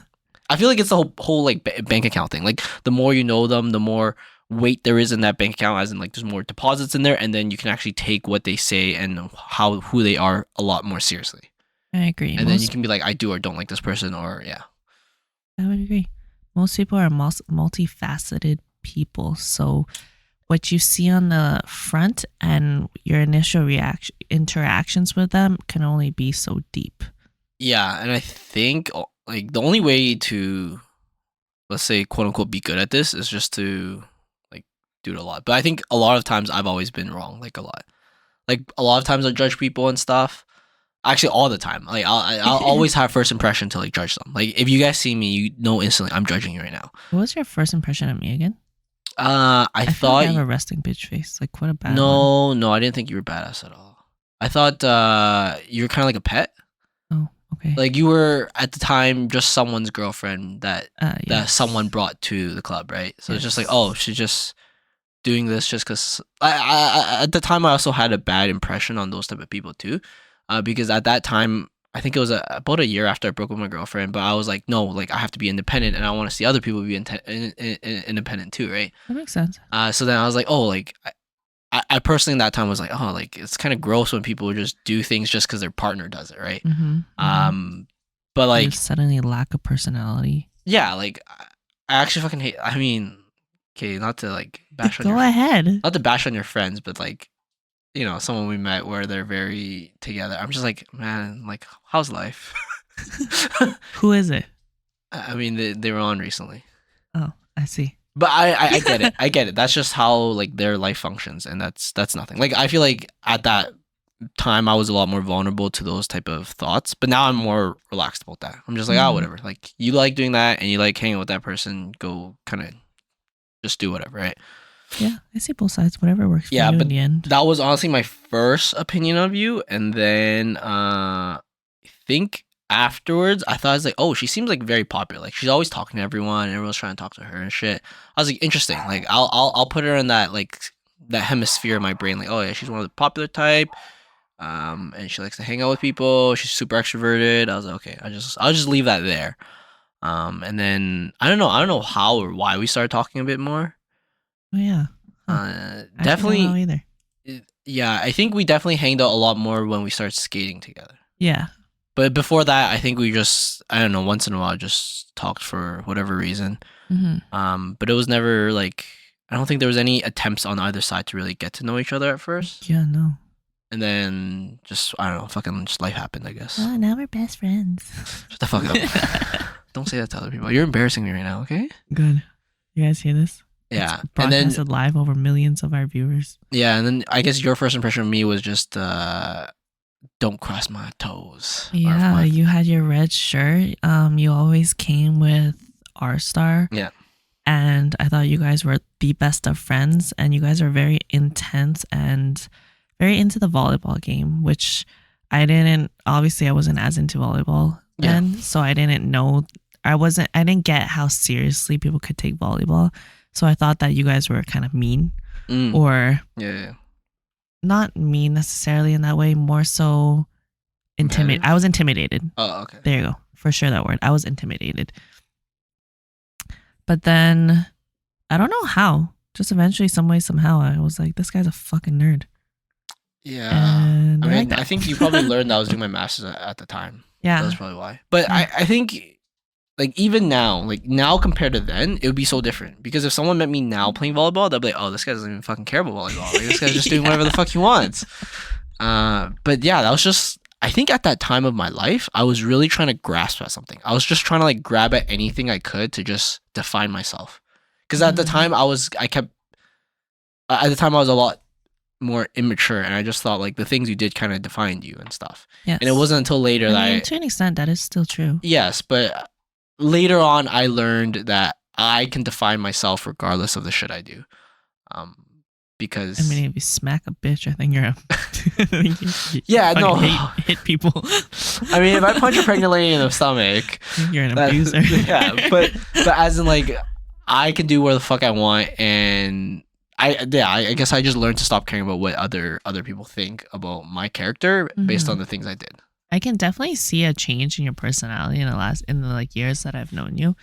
I feel like it's the whole like bank account thing. Like the more you know them, the more weight there is in that bank account, as in like there's more deposits in there, and then you can actually take what they say and who they are a lot more seriously. I agree. And then you can be like, I do or don't like this person, or yeah. I would agree. Most people are multifaceted people, so what you see on the front and your initial interactions with them can only be so deep. Yeah, and I think like the only way to, let's say, quote unquote, be good at this is just to like do it a lot. But I think a lot of times I've always been wrong, like a lot. Like a lot of times I judge people and stuff. Actually, all the time. Like I'll always have first impression to like judge them. Like if you guys see me, you know instantly I'm judging you right now. What was your first impression of me again? I thought you have a resting bitch face. Like, what a bad No, I didn't think you were badass at all. I thought you were kind of like a pet. Oh, okay. Like you were at the time just someone's girlfriend that someone brought to the club, right? So it's just like, oh, she's just doing this just because. I at the time I also had a bad impression on those type of people too, because at that time, I think it was about a year after I broke up with my girlfriend, but I was like, no, like I have to be independent, and I want to see other people be independent too, right? That makes sense. So then I was like, oh, like I personally in that time was like, oh, like it's kind of gross when people just do things just because their partner does it, right? But like you suddenly lack a personality. Yeah, like I actually fucking hate. I mean, okay, not to like bash on Go ahead. Not to bash on your friends, but like, you know, someone we met where they're very together. I'm just like, man, like, how's life? Who is it? I mean, they were on recently. Oh, I see. But I get it. I get it. That's just how like their life functions, and that's nothing. Like I feel like at that time I was a lot more vulnerable to those type of thoughts, but now I'm more relaxed about that. I'm just like, oh, whatever. Like, you like doing that and you like hanging with that person, go kind of just do whatever, right? Yeah, I see both sides. Whatever works for you in the end. That was honestly my first opinion of you, and then I think afterwards I thought, I was like, oh, she seems like very popular. Like, she's always talking to everyone and everyone's trying to talk to her and shit. I was like, interesting. Like, I'll put her in that, like, that hemisphere of my brain, like, oh yeah, she's one of the popular type. And she likes to hang out with people. She's super extroverted. I was like, okay, I'll just leave that there. And then I don't know how or why we started talking a bit more. Oh yeah. Definitely. I don't know either. Yeah, I think we definitely hanged out a lot more when we started skating together. Yeah. But before that, I think we just, I don't know, once in a while just talked for whatever reason. But it was never like, I don't think there was any attempts on either side to really get to know each other at first. Yeah, no. And then just, I don't know, fucking just life happened, I guess. Oh, now we're best friends. Shut the fuck up. Don't say that to other people. You're embarrassing me right now, okay? Good. You guys hear this? Yeah. It's broadcasted live over millions of our viewers. Yeah, and then I guess your first impression of me was just, don't cross my toes. Yeah, you had your red shirt. You always came with Rstar. Yeah. And I thought you guys were the best of friends, and you guys are very intense and very into the volleyball game, which I wasn't as into volleyball then, so I didn't know, I didn't get how seriously people could take volleyball. So I thought that you guys were kind of mean or not mean necessarily in that way, more so intimidated. I was intimidated. Oh, okay. There you go. For sure, that word. I was intimidated. But then, I don't know how. Just eventually, some way, somehow, I was like, this guy's a fucking nerd. Yeah. And I think you probably learned that I was doing my master's at the time. Yeah. That's probably why. But I think, like, even now, like, now compared to then, it would be so different. Because if someone met me now playing volleyball, they'll be like, oh, this guy doesn't even fucking care about volleyball. Like, this guy's just doing whatever the fuck he wants. But yeah, that was just, I think at that time of my life, I was really trying to grasp at something. I was just trying to, like, grab at anything I could to just define myself. Because at the time, I was a lot more immature, and I just thought, like, the things you did kind of defined you and stuff. Yes. And it wasn't until later to an extent, that is still true. Yes, but later on, I learned that I can define myself regardless of the shit I do. Because, I mean, if you smack a bitch, I think you're hit people. I mean, if I punch a pregnant lady in the stomach, you're an abuser. Yeah, but as in, like, I can do where the fuck I want, and I guess I just learned to stop caring about what other people think about my character based on the things I did. I can definitely see a change in your personality in the like years that I've known you,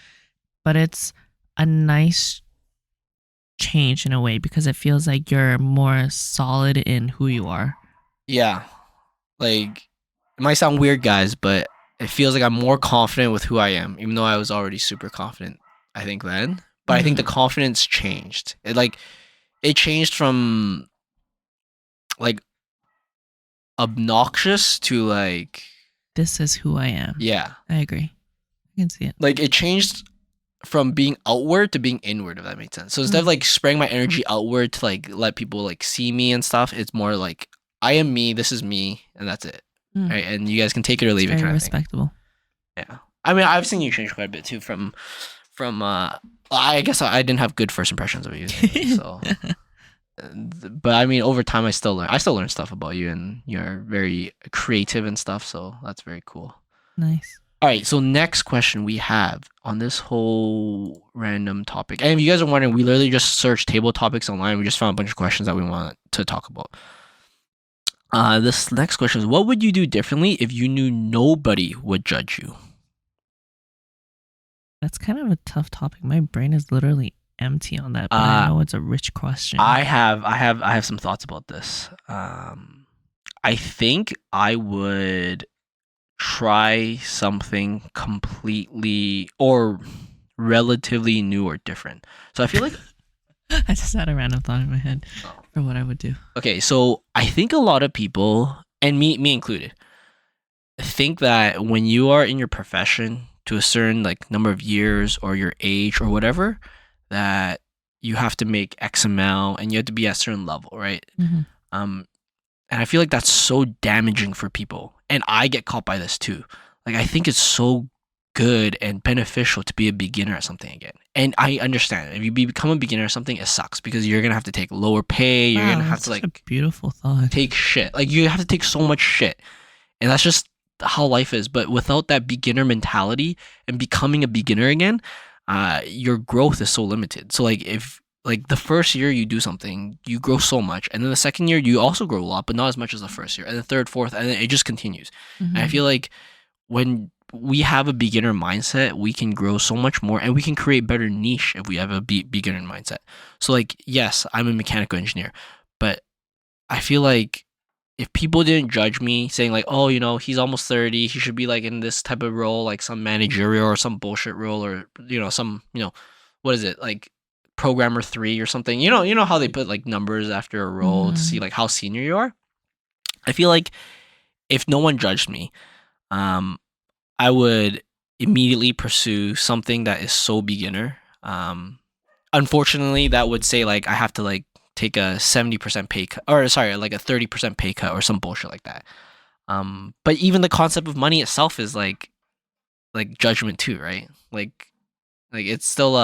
but it's a nice change in a way because it feels like you're more solid in who you are. Yeah, like, it might sound weird, guys, but it feels like I'm more confident with who I am, even though I was already super confident, I think, then. But I think the confidence changed. It changed from, like, obnoxious to, like, this is who I am. Yeah. I agree. I can see it. Like, it changed from being outward to being inward, if that makes sense. So instead of, like, spraying my energy outward to, like, let people, like, see me and stuff, it's more like, I am me, this is me, and that's it. Right? And you guys can take it or leave it, kind of respectable. Thing. Yeah. I mean, I've seen you change quite a bit too from I guess I didn't have good first impressions of you, so. But I mean, over time, I still learn stuff about you, and you're very creative and stuff. So that's very cool. Nice. All right. So next question we have on this whole random topic, and if you guys are wondering, we literally just searched table topics online. We just found a bunch of questions that we want to talk about. This next question is: what would you do differently if you knew nobody would judge you? That's kind of a tough topic. My brain is literally empty on that, but I know it's a rich question. I have some thoughts about this. I think I would try something completely or relatively new or different. So I feel like I just had a random thought in my head for what I would do. Okay, so I think a lot of people, and me included, think that when you are in your profession to a certain, like, number of years or your age or whatever, that you have to make X amount and you have to be at a certain level, right? And I feel like that's so damaging for people. And I get caught by this too. Like, I think it's so good and beneficial to be a beginner at something again. And I understand if you become a beginner at something, it sucks because you're gonna have to take lower pay. You're gonna have to a beautiful thought. Take shit. Like, you have to take so much shit, and that's just how life is. But without that beginner mentality and becoming a beginner again, your growth is so limited. So like if like the first year you do something, you grow so much, and then the second year you also grow a lot, but not as much as the first year, and the third, fourth, and then it just continues. And I feel like when we have a beginner mindset, we can grow so much more, and we can create better niche if we have a beginner mindset. So like, yes, I'm a mechanical engineer, but I feel like if people didn't judge me saying like, oh, you know, he's almost 30, he should be like in this type of role, like some managerial or some bullshit role, or some, what is it, like programmer 3 or something. You know how they put like numbers after a role to see like how senior you are. I feel like if no one judged me, I would immediately pursue something that is so beginner. Unfortunately, that would say like I have to like take a 70% pay cut, or sorry, like a 30% pay cut or some bullshit like that. But even the concept of money itself is like judgment too, right? Like it's still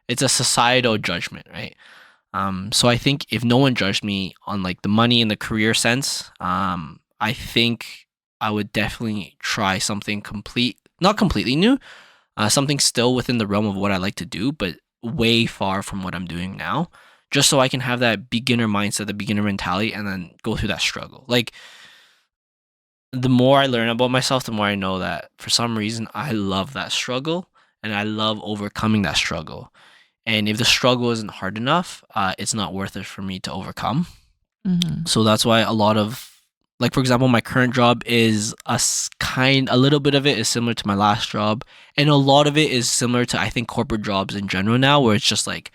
it's a societal judgment, right? So I think if no one judged me on like the money and the career sense, I think I would definitely try something not completely new, something still within the realm of what I like to do, but way far from what I'm doing now, just so I can have that beginner mindset, the beginner mentality, and then go through that struggle. Like, the more I learn about myself, the more I know that for some reason I love that struggle, and I love overcoming that struggle. And if the struggle isn't hard enough, it's not worth it for me to overcome. So that's why a lot of, like, for example, my current job is a little bit of it is similar to my last job, and a lot of it is similar to, I think, corporate jobs in general now, where it's just like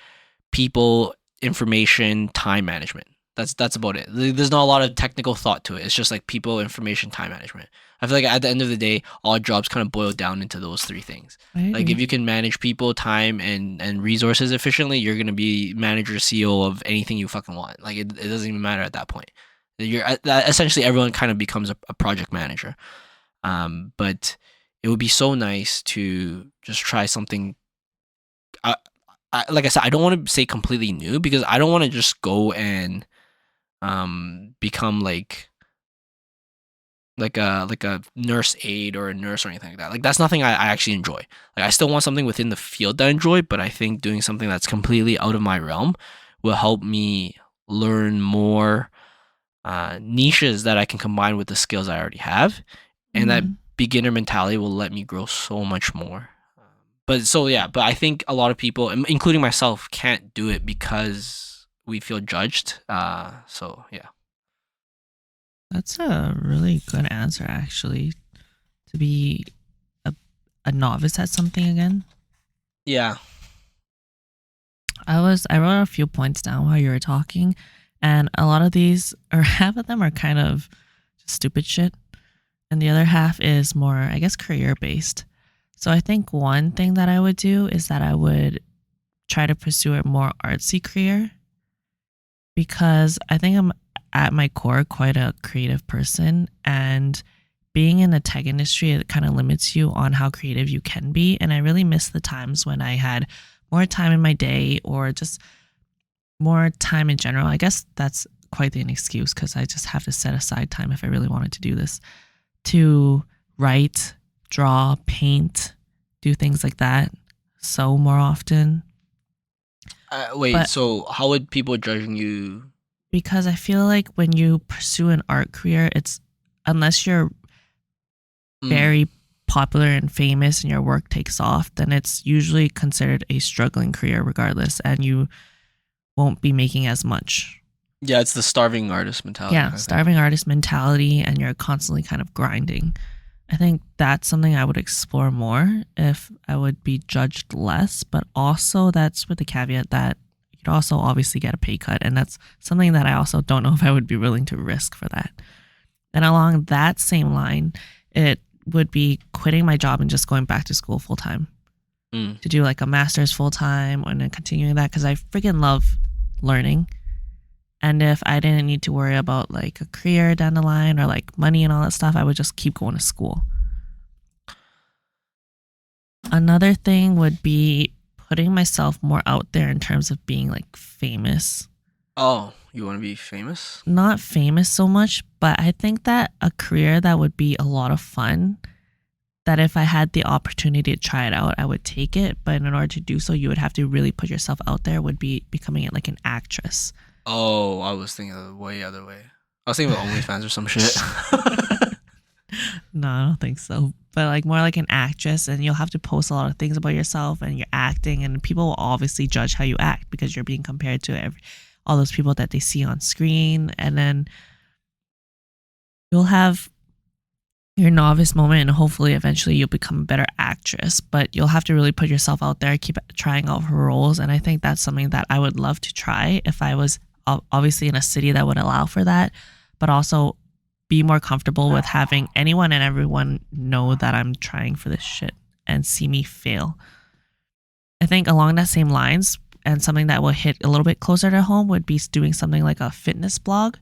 people, information, time management. That's about it. There's not a lot of technical thought to it. It's just like people, information, time management. I feel like at the end of the day, all jobs kind of boil down into those 3 things. Like, if you can manage people, time, and resources efficiently, you're gonna be manager, CEO of anything you fucking want. Like, it doesn't even matter at that point. Essentially everyone kind of becomes a project manager. But it would be so nice to just try something. Like I said, I don't want to say completely new, because I don't want to just go and become like a nurse aide or a nurse or anything like that. Like, that's nothing I actually enjoy. Like, I still want something within the field that I enjoy, but I think doing something that's completely out of my realm will help me learn more niches that I can combine with the skills I already have, and that beginner mentality will let me grow so much more. But I think a lot of people, including myself, can't do it because we feel judged. So yeah. That's a really good answer, actually. To be a novice at something again. Yeah. I wrote a few points down while you were talking, and a lot of these, or half of them, are kind of just stupid shit, and the other half is more, I guess, career based. So I think one thing that I would do is that I would try to pursue a more artsy career, because I think I'm at my core quite a creative person, and being in the tech industry, it kind of limits you on how creative you can be. And I really miss the times when I had more time in my day, or just more time in general. I guess that's quite an excuse, because I just have to set aside time if I really wanted to do this, to write, draw, paint, do things like that. So more often. So how would people judging you? Because I feel like when you pursue an art career, it's, unless you're very popular and famous and your work takes off, then it's usually considered a struggling career regardless, and you won't be making as much. Yeah, it's the starving artist mentality. Yeah, starving artist mentality, and you're constantly kind of grinding. I think that's something I would explore more if I would be judged less, but also that's with the caveat that you'd also obviously get a pay cut, and that's something that I also don't know if I would be willing to risk for that. And along that same line, it would be quitting my job and just going back to school full time to do like a master's full time, and then continuing that, because I freaking love learning. And if I didn't need to worry about like a career down the line or like money and all that stuff, I would just keep going to school. Another thing would be putting myself more out there in terms of being like famous. Oh, you want to be famous? Not famous so much, but I think that a career that would be a lot of fun, that if I had the opportunity to try it out, I would take it. But in order to do so, you would have to really put yourself out there, would be becoming like an actress. Oh, I was thinking the way other way. I was thinking about OnlyFans or some shit. No, I don't think so. But like more like an actress, and you'll have to post a lot of things about yourself and your acting, and people will obviously judge how you act because you're being compared to all those people that they see on screen. And then you'll have your novice moment, and hopefully eventually you'll become a better actress. But you'll have to really put yourself out there, keep trying out for roles. And I think that's something that I would love to try if I was obviously in a city that would allow for that, but also be more comfortable with having anyone and everyone know that I'm trying for this shit and see me fail. I think along that same lines, and something that will hit a little bit closer to home, would be doing something like a fitness blog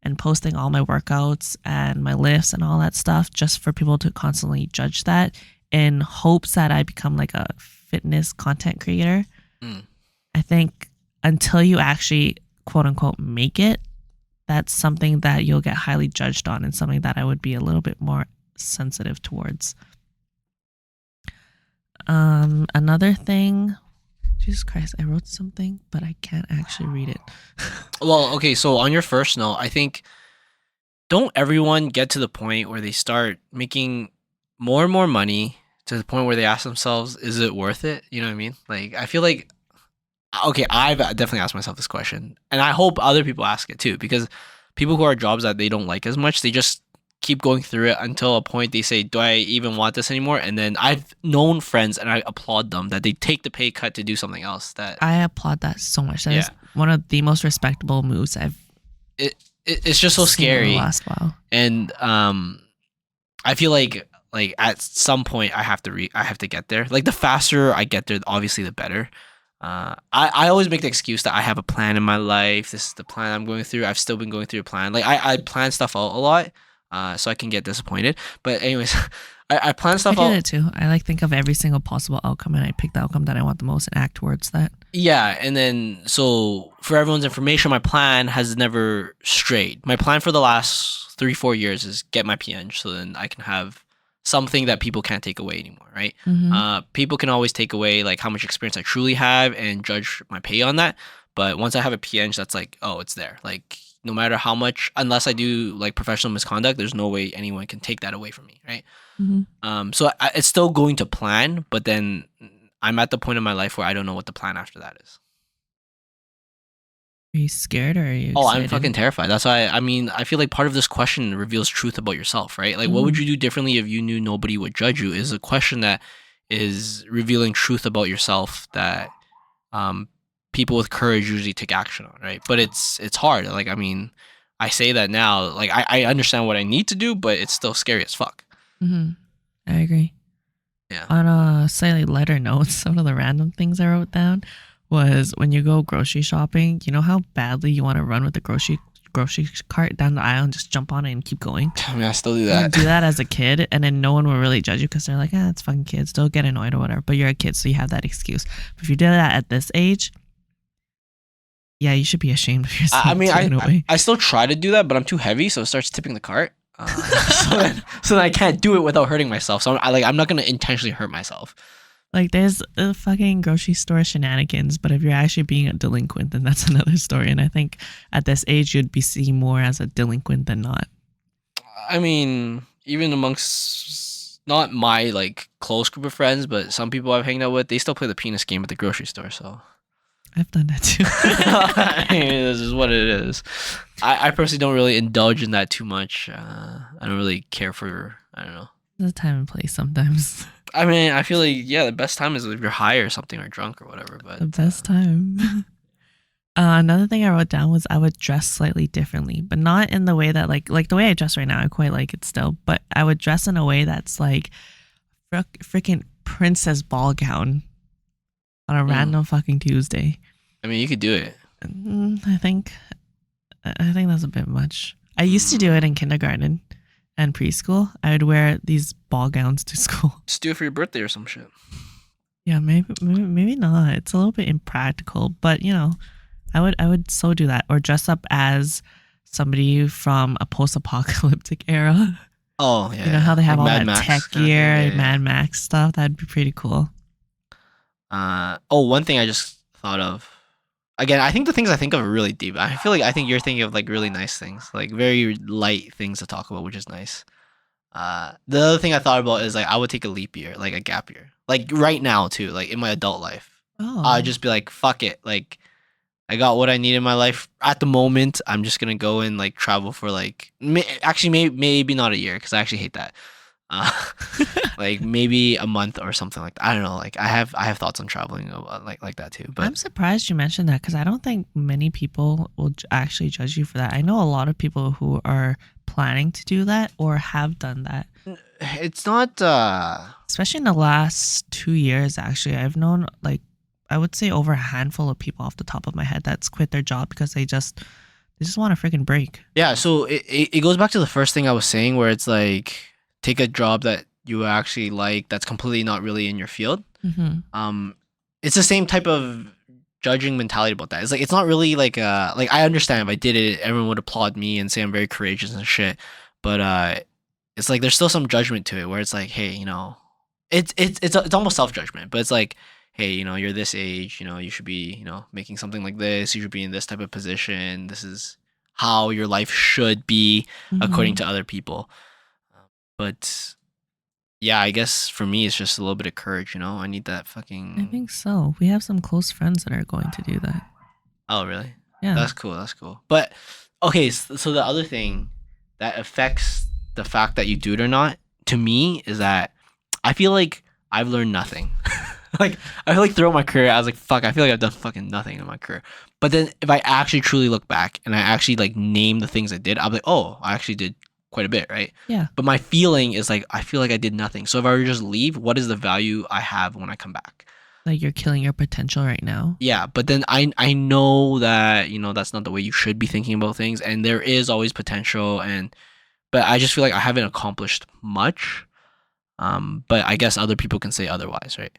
and posting all my workouts and my lifts and all that stuff, just for people to constantly judge that, in hopes that I become like a fitness content creator. I think until you actually quote unquote make it, that's something that you'll get highly judged on, and something that I would be a little bit more sensitive towards. Another thing, Jesus Christ, I wrote something, but I can't actually read it. Well, okay, so on your first note, I think, don't everyone get to the point where they start making more and more money to the point where they ask themselves, is it worth it? You know what I mean? Like, I feel like, okay, I've definitely asked myself this question, and I hope other people ask it too, because people who are jobs that they don't like as much, they just keep going through it until a point they say, do I even want this anymore? And then I've known friends, and I applaud them, that they take the pay cut to do something else. That I applaud that so much. That is one of the most respectable moves it's just so scary. In the last while. And I feel like at some point I have to get there. Like, the faster I get there, obviously the better. I always make the excuse that I have a plan in my life. This is the plan I'm going through. I've still been going through a plan. Like, I plan stuff out a lot, so I can get disappointed. But anyways, I plan stuff out. I do it too. I think of every single possible outcome, and I pick the outcome that I want the most and act towards that. Yeah, and then, so for everyone's information, my plan has never strayed. My plan for the last 3-4 years is get my PN, so then I can have something that people can't take away anymore, right? People can always take away like how much experience I truly have and judge my pay on that. But once I have a PN, that's like, oh, it's there. Like, no matter how much, unless I do like professional misconduct, there's no way anyone can take that away from me, right? So it's still going to plan, but then I'm at the point in my life where I don't know what the plan after that is. Are you scared, or are you excited? Oh, I'm fucking terrified. That's why, I mean, I feel like part of this question reveals truth about yourself, right? Like, what would you do differently if you knew nobody would judge you, is a question that is revealing truth about yourself that people with courage usually take action on, right? But it's hard. Like, I mean, I say that now, like, I understand what I need to do, but it's still scary as fuck. I agree. Yeah. On a slightly lighter note, some of the random things I wrote down was, when you go grocery shopping, you know how badly you want to run with the grocery cart down the aisle and just jump on it and keep going? I mean, I still do that. You do that as a kid, and then no one will really judge you because they're like, it's fucking kids. Don't get annoyed or whatever. But you're a kid, so you have that excuse. But if you do that at this age, yeah, you should be ashamed of yourself. I mean, I still try to do that, but I'm too heavy, so it starts tipping the cart. So then I can't do it without hurting myself. So I'm not gonna intentionally hurt myself. Like, there's a fucking grocery store shenanigans, but if you're actually being a delinquent, then that's another story. And I think at this age, you'd be seen more as a delinquent than not. I mean, even amongst not my like close group of friends, but some people I've hanged out with, they still play the penis game at the grocery store. So I've done that too. I mean, this is what it is. I personally don't really indulge in that too much. I don't really care for, I don't know. There's a time and place sometimes. I mean, I feel like, yeah, the best time is if you're high or something, or drunk or whatever. But the best time. Another thing I wrote down was I would dress slightly differently, but not in the way that like the way I dress right now, I quite like it still, but I would dress in a way that's like freaking princess ball gown on a random fucking Tuesday. I mean, you could do it. I think I think that's a bit much. I used to do it in kindergarten and preschool. I would wear these ball gowns to school. Just do it for your birthday or some shit. Yeah, maybe not. It's a little bit impractical, but you know, I would so do that, or dress up as somebody from a post-apocalyptic era. Oh yeah, you know how they have like all Mad that Max tech kind of gear thing, and Mad Max stuff. That'd be pretty cool. One thing I just thought of. Again, I think the things I think of are really deep. I think you're thinking of like really nice things, like very light things to talk about, which is nice. The other thing I thought about is like I would take a leap year, like a gap year, like right now too, like in my adult life. Oh, I'd just be like, fuck it, like I got what I need in my life at the moment. I'm just gonna go and like travel for like maybe not a year because I actually hate that. Uh, like maybe a month or something like that. I don't know. Like I have thoughts on traveling like that too. But I'm surprised you mentioned that because I don't think many people will actually judge you for that. I know a lot of people who are planning to do that or have done that. it's not. Especially in the last 2 years, actually, I've known like I would say over a handful of people off the top of my head that's quit their job because they just want a freaking break. Yeah. So it goes back to the first thing I was saying, where it's like take a job that you actually like that's completely not really in your field. It's the same type of judging mentality about that. It's like it's not really like I understand if I did it, everyone would applaud me and say I'm very courageous and shit. But it's like there's still some judgment to it where it's like, hey, you know, it's almost self judgment, but it's like, hey, you know, you're this age, you know, you should be, you know, making something like this. You should be in this type of position. This is how your life should be according to other people. But yeah, I guess for me, it's just a little bit of courage, you know? I need that fucking. I think so. We have some close friends that are going to do that. Oh, really? Yeah. That's cool. That's cool. But, okay, so the other thing that affects the fact that you do it or not, to me, is that I feel like I've learned nothing. Like, I feel like throughout my career, I was like, fuck, I feel like I've done fucking nothing in my career. But then if I actually truly look back and I actually, like, name the things I did, I'll be like, oh, I actually did quite a bit, right? Yeah. But my feeling is like I feel like I did nothing. So if I were to just leave, what is the value I have when I come back? Like you're killing your potential right now. Yeah, but then I know that, you know, that's not the way you should be thinking about things, and there is always potential, but I just feel like I haven't accomplished much. But I guess other people can say otherwise, right?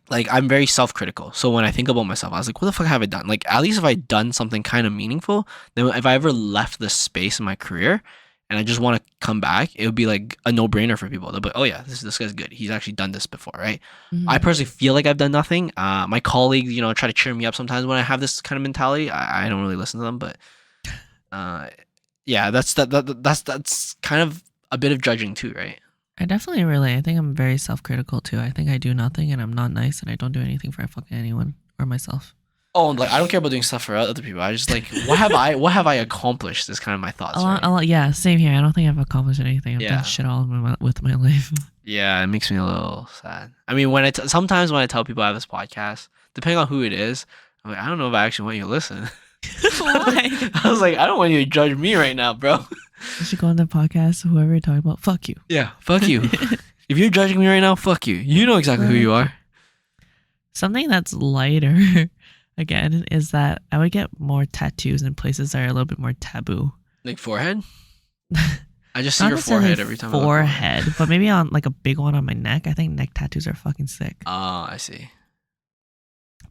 Like I'm very self-critical. So when I think about myself, I was like, what the fuck have I done? Like at least if I done something kind of meaningful, then if I ever left this space in my career and I just want to come back, it would be like a no-brainer for people. They'll be like, oh yeah, this guy's good. He's actually done this before, right? I personally feel like I've done nothing. My colleagues, you know, try to cheer me up sometimes when I have this kind of mentality. I don't really listen to them, but yeah, that's kind of a bit of judging too, right? I definitely relate. I think I'm very self-critical too. I think I do nothing and I'm not nice and I don't do anything for fucking anyone or myself. Oh, like I don't care about doing stuff for other people. I just like what have I accomplished is kind of my thoughts. A lot, yeah, same here. I don't think I've accomplished anything. I've done shit all with my life. Yeah, it makes me a little sad. I mean, sometimes when I tell people I have this podcast, depending on who it is, I'm like, I don't know if I actually want you to listen. Why? I was like, I don't want you to judge me right now, bro. You should go on the podcast. Whoever you're talking about, fuck you. Yeah, fuck you. If you're judging me right now, fuck you. You know exactly who you are. Something that's lighter, again, is that I would get more tattoos in places that are a little bit more taboo. Like forehead? I just see your forehead every time. Forehead, but maybe on like a big one on my neck. I think neck tattoos are fucking sick. Oh, I see.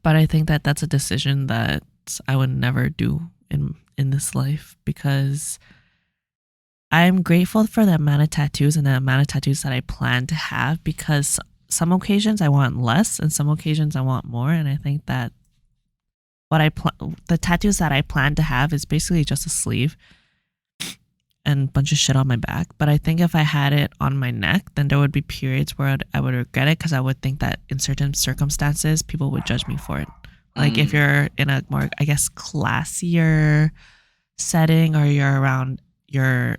But I think that that's a decision that I would never do in this life because I'm grateful for the amount of tattoos and the amount of tattoos that I plan to have because some occasions I want less and some occasions I want more. And I think that the tattoos that I plan to have is basically just a sleeve and a bunch of shit on my back. But I think if I had it on my neck, then there would be periods where I would regret it because I would think that in certain circumstances, people would judge me for it. Like if you're in a more, I guess, classier setting or you're around your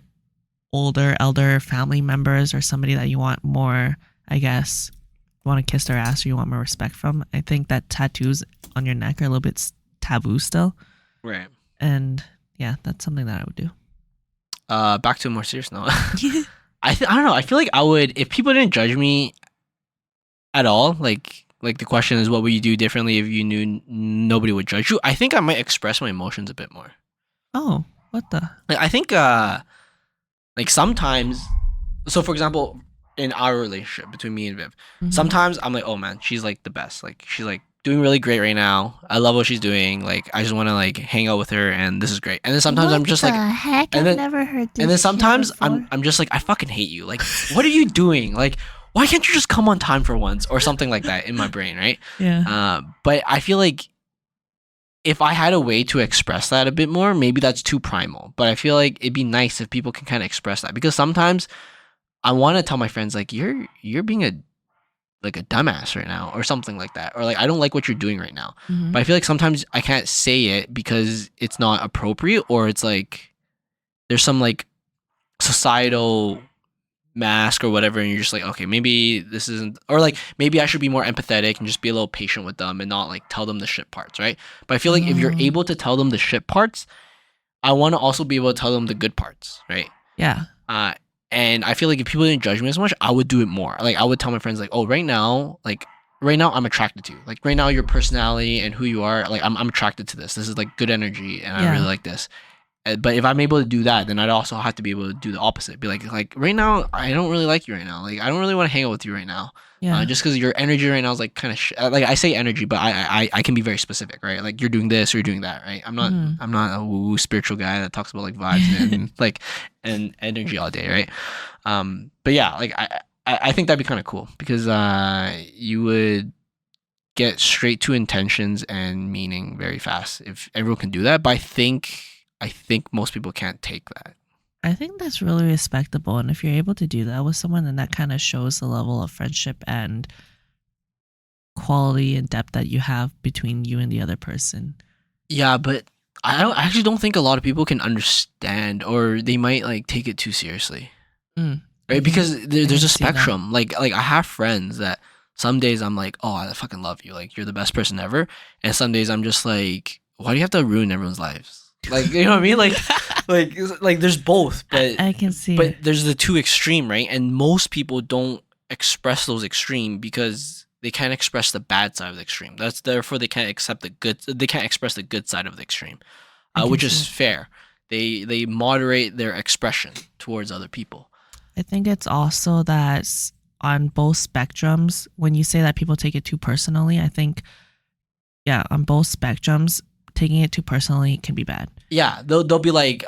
elder family members or somebody that you want more, I guess, you want to kiss their ass or you want more respect from. I think that tattoos on your neck are a little bit taboo still. Right. And yeah, that's something that I would do. Back to a more serious note. I don't know. I feel like I would, if people didn't judge me at all, like the question is, what would you do differently if you knew nobody would judge you? I think I might express my emotions a bit more. Oh, what the? Like, I think like sometimes, so for example, in our relationship between me and Viv, sometimes I'm like, oh man, she's like the best. Like she's like doing really great right now. I love what she's doing. Like I just want to like hang out with her, and this is great. And then sometimes I'm just like, heck? and I've then never heard this. and then sometimes shit before. I'm just like, I fucking hate you. Like, what are you doing? Like, why can't you just come on time for once or something like that in my brain, right? Yeah. But I feel like if I had a way to express that a bit more, maybe that's too primal. But I feel like it'd be nice if people can kind of express that, because sometimes I want to tell my friends like you're being a like a dumbass right now or something like that, or like I don't like what you're doing right now. But I feel like sometimes I can't say it because it's not appropriate, or it's like there's some like societal mask or whatever, and you're just like, okay, maybe this isn't, or like maybe I should be more empathetic and just be a little patient with them and not like tell them the shit parts, right? But I feel like if you're able to tell them the shit parts, I want to also be able to tell them the good parts, right? Yeah. And I feel like if people didn't judge me as much, I would do it more. Like I would tell my friends like, oh, right now I'm attracted to you. Like right now your personality and who you are, like I'm attracted to this. This is like good energy, and I really like this. But if I'm able to do that, then I'd also have to be able to do the opposite. Be like right now, I don't really like you right now. Like I don't really want to hang out with you right now. Yeah. Just because your energy right now is like kind of like I say energy, but I can be very specific, right? Like you're doing this or you're doing that, right? I'm not a woo spiritual guy that talks about like vibes and like and energy all day, right? But yeah, like I think that'd be kind of cool, because you would get straight to intentions and meaning very fast if everyone can do that. But I think most people can't take that. I think that's really respectable. And if you're able to do that with someone, then that kind of shows the level of friendship and quality and depth that you have between you and the other person. Yeah, but I actually don't think a lot of people can understand, or they might like take it too seriously. Right? Because there's a spectrum. Like I have friends that some days I'm like, oh, I fucking love you. Like you're the best person ever. And some days I'm just like, why do you have to ruin everyone's lives? Like, you know what I mean? Like there's both, but I can see but it. there's the two extreme, right? And most people don't express those extreme because they can't express the bad side of the extreme. That's therefore they can't accept the good. They can't express the good side of the extreme, which is fair. They moderate their expression towards other people. I think it's also that on both spectrums, when you say that people take it too personally, I think, yeah, on both spectrums, taking it too personally can be bad. Yeah, they'll be like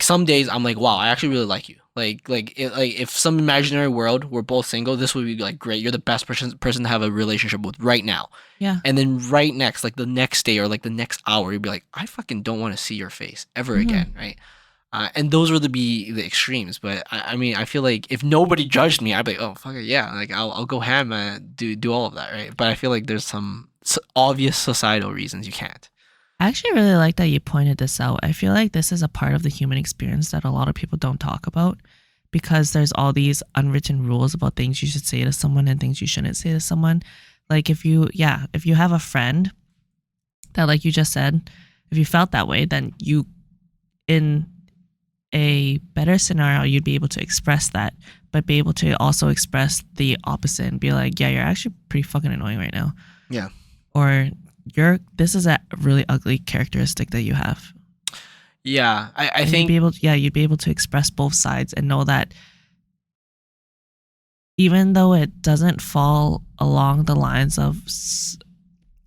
some days I'm like, wow, I actually really like you. Like if some imaginary world we're both single, this would be like great. You're the best person to have a relationship with right now. Yeah. And then right next, like the next day or like the next hour, you'd be like, I fucking don't want to see your face ever again, right? And those would be the extremes. But I mean, I feel like if nobody judged me, I'd be like, oh fuck it, yeah, like I'll go ham and do all of that, right? But I feel like there's some obvious societal reasons you can't. I actually really like that you pointed this out. I feel like this is a part of the human experience that a lot of people don't talk about, because there's all these unwritten rules about things you should say to someone and things you shouldn't say to someone. Like if you have a friend that, like you just said, if you felt that way, then you, in a better scenario, you'd be able to express that, but be able to also express the opposite and be like, yeah, you're actually pretty fucking annoying right now. Yeah. Or this is a really ugly characteristic that you have. Yeah, I think you'd be able to express both sides and know that even though it doesn't fall along the lines of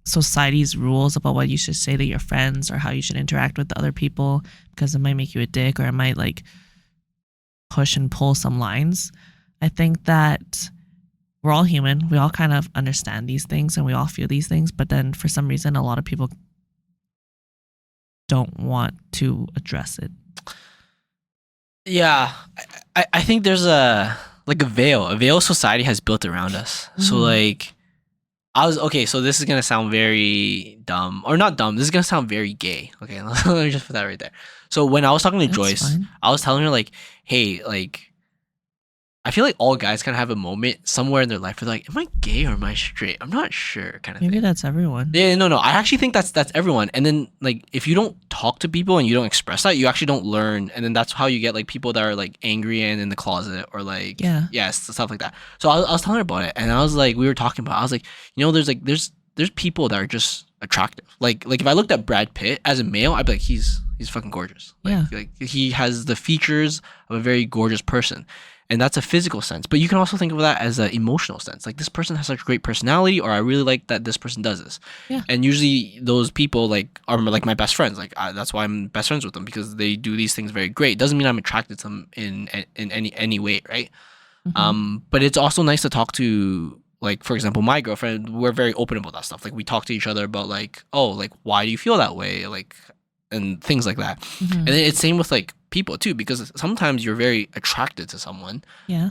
society's rules about what you should say to your friends or how you should interact with other people, because it might make you a dick or it might like push and pull some lines, I think that we're all human. We all kind of understand these things and we all feel these things. But then for some reason, a lot of people don't want to address it. Yeah. I think there's a veil society has built around us. So like so this is going to sound very dumb, or not dumb. This is going to sound very gay. Okay. Let me just put that right there. So when I was talking to Joyce, fine. I was telling her like, hey, like, I feel like all guys kind of have a moment somewhere in their life where they're like, am I gay or am I straight? I'm not sure, kind of Maybe thing. That's everyone. Yeah, no. I actually think that's everyone. And then like if you don't talk to people and you don't express that, you actually don't learn. And then that's how you get like people that are like angry and in the closet, or like stuff like that. So I was telling her about it, and I was like, we were talking about, I was like, you know, there's people that are just attractive. Like if I looked at Brad Pitt as a male, I'd be like, he's He's fucking gorgeous. Yeah. Like he has the features of a very gorgeous person. And that's a physical sense. But you can also think of that as an emotional sense. Like, this person has such great personality, or I really like that this person does this. Yeah. And usually those people like are like my best friends. Like, that's why I'm best friends with them, because they do these things very great. Doesn't mean I'm attracted to them in any way, right? But it's also nice to talk to, like, for example, my girlfriend. We're very open about that stuff. Like, we talk to each other about, like, oh, like, why do you feel that way? Like, and things like that. And then it's same with like people too, because sometimes you're very attracted to someone. Yeah.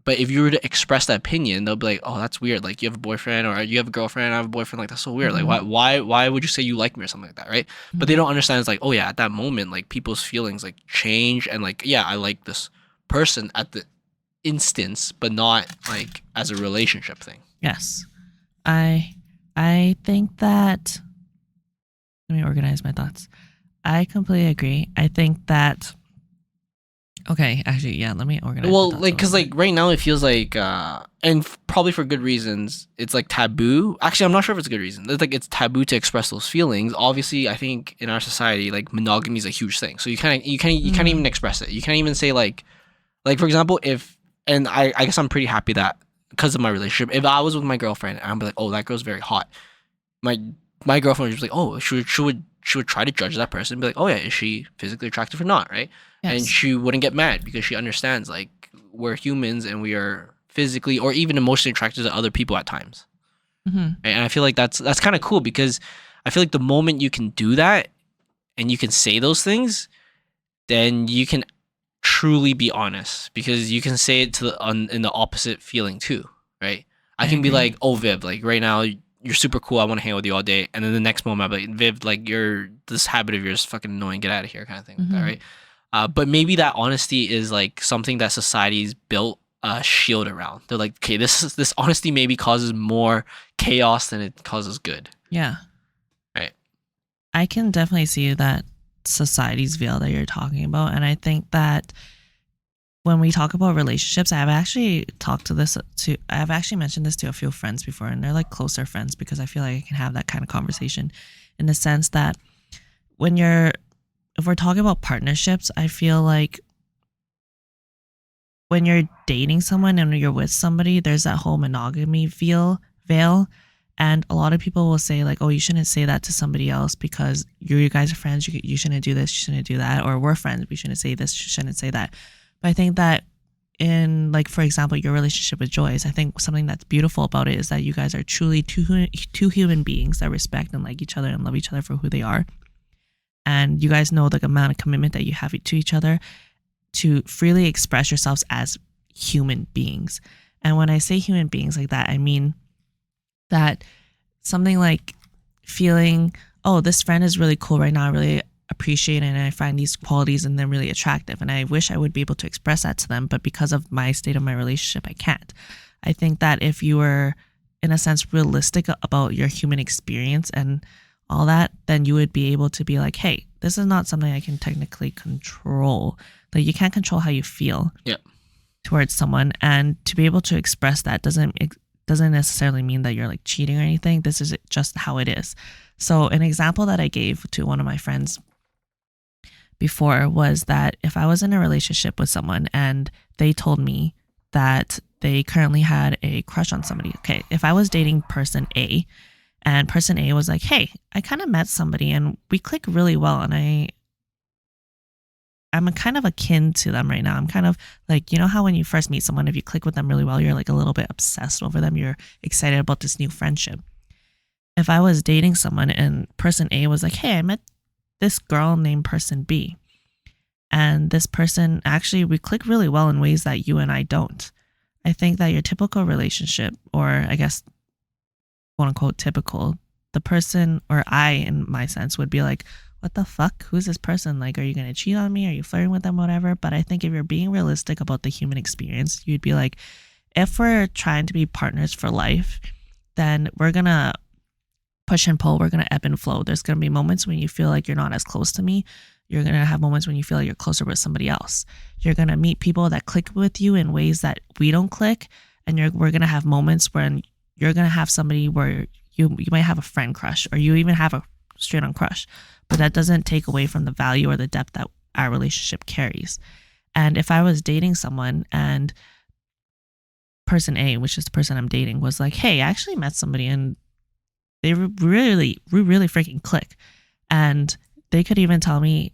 But if you were to express that opinion, they'll be like, oh, that's weird. Like, you have a boyfriend, or you have a girlfriend, I have a boyfriend. Like, that's so weird. Like, why would you say you like me or something like that, right? But they don't understand. It's like, oh yeah, at that moment, like, people's feelings like change, and like, yeah, I like this person at the instance, but not like as a relationship thing. Yes. I think that, let me organize my thoughts. I completely agree. I think that, okay, actually, yeah, let me organize. Well, like, because like right now it feels like, and probably for good reasons, it's like taboo. Actually, I'm not sure if it's a good reason. It's like, it's taboo to express those feelings. Obviously, I think in our society, like, monogamy is a huge thing. So you can't even express it. You can't even say like for example, if, and I guess I'm pretty happy that because of my relationship, if I was with my girlfriend and I'm like, oh, that girl's very hot, my girlfriend was just like, oh, she would try to judge that person and be like, oh yeah, is she physically attractive or not, right? Yes. And she wouldn't get mad because she understands, like, we're humans and we are physically or even emotionally attracted to other people at times. Right? And I feel like that's kind of cool, because I feel like the moment you can do that and you can say those things, then you can truly be honest, because you can say it in the opposite feeling too, right? I can be like, oh, Viv, like, right now you're super cool, I want to hang out with you all day, and then the next moment I'm like, Viv, like, this habit of yours is fucking annoying, get out of here, kind of thing, like that, right? But maybe that honesty is like something that society's built a shield around. They're like, okay, this honesty maybe causes more chaos than it causes good. Yeah. Right. I can definitely see that society's veil that you're talking about, and I think that when we talk about relationships, I've actually mentioned this to a few friends before, and they're like closer friends, because I feel like I can have that kind of conversation, in the sense that if we're talking about partnerships, I feel like when you're dating someone and you're with somebody, there's that whole monogamy veil, and a lot of people will say like, oh, you shouldn't say that to somebody else because you guys are friends, you shouldn't do this, you shouldn't do that, or we're friends, we shouldn't say this, you shouldn't say that. But I think that in, like, for example, your relationship with Joyce, I think something that's beautiful about it is that you guys are truly two human beings that respect and like each other and love each other for who they are. And you guys know the amount of commitment that you have to each other to freely express yourselves as human beings. And when I say human beings like that, I mean that something like feeling, oh, this friend is really cool right now, I really appreciate it, and I find these qualities in them really attractive, and I wish I would be able to express that to them, but because of my state of my relationship, I can't. I think that if you were, in a sense, realistic about your human experience and all that, then you would be able to be like, hey, this is not something I can technically control. Like, you can't control how you feel towards someone, and to be able to express that doesn't necessarily mean that you're like cheating or anything. This is just how it is. So an example that I gave to one of my friends before was that if I was in a relationship with someone and they told me that they currently had a crush on somebody. Okay, if I was dating person A and person A was like, hey, I kind of met somebody and we click really well, and I'm kind of akin to them right now. I'm kind of like, you know how when you first meet someone, if you click with them really well, you're like a little bit obsessed over them. You're excited about this new friendship. If I was dating someone and person A was like, hey, I met this girl named person B, and this person, actually, we click really well in ways that you and I don't. I think that your typical relationship, or I guess, quote unquote, typical, the person, or I, in my sense, would be like, what the fuck? Who's this person? Like, are you going to cheat on me? Are you flirting with them? Whatever. But I think if you're being realistic about the human experience, you'd be like, if we're trying to be partners for life, then we're going to push and pull. We're going to ebb and flow. There's going to be moments when you feel like you're not as close to me. You're going to have moments when you feel like you're closer with somebody else. You're going to meet people that click with you in ways that we don't click. And we're going to have moments when you're going to have somebody where you might have a friend crush, or you even have a straight on crush, but that doesn't take away from the value or the depth that our relationship carries. And if I was dating someone and person A, which is the person I'm dating, was like, hey, I actually met somebody and we really freaking click. And they could even tell me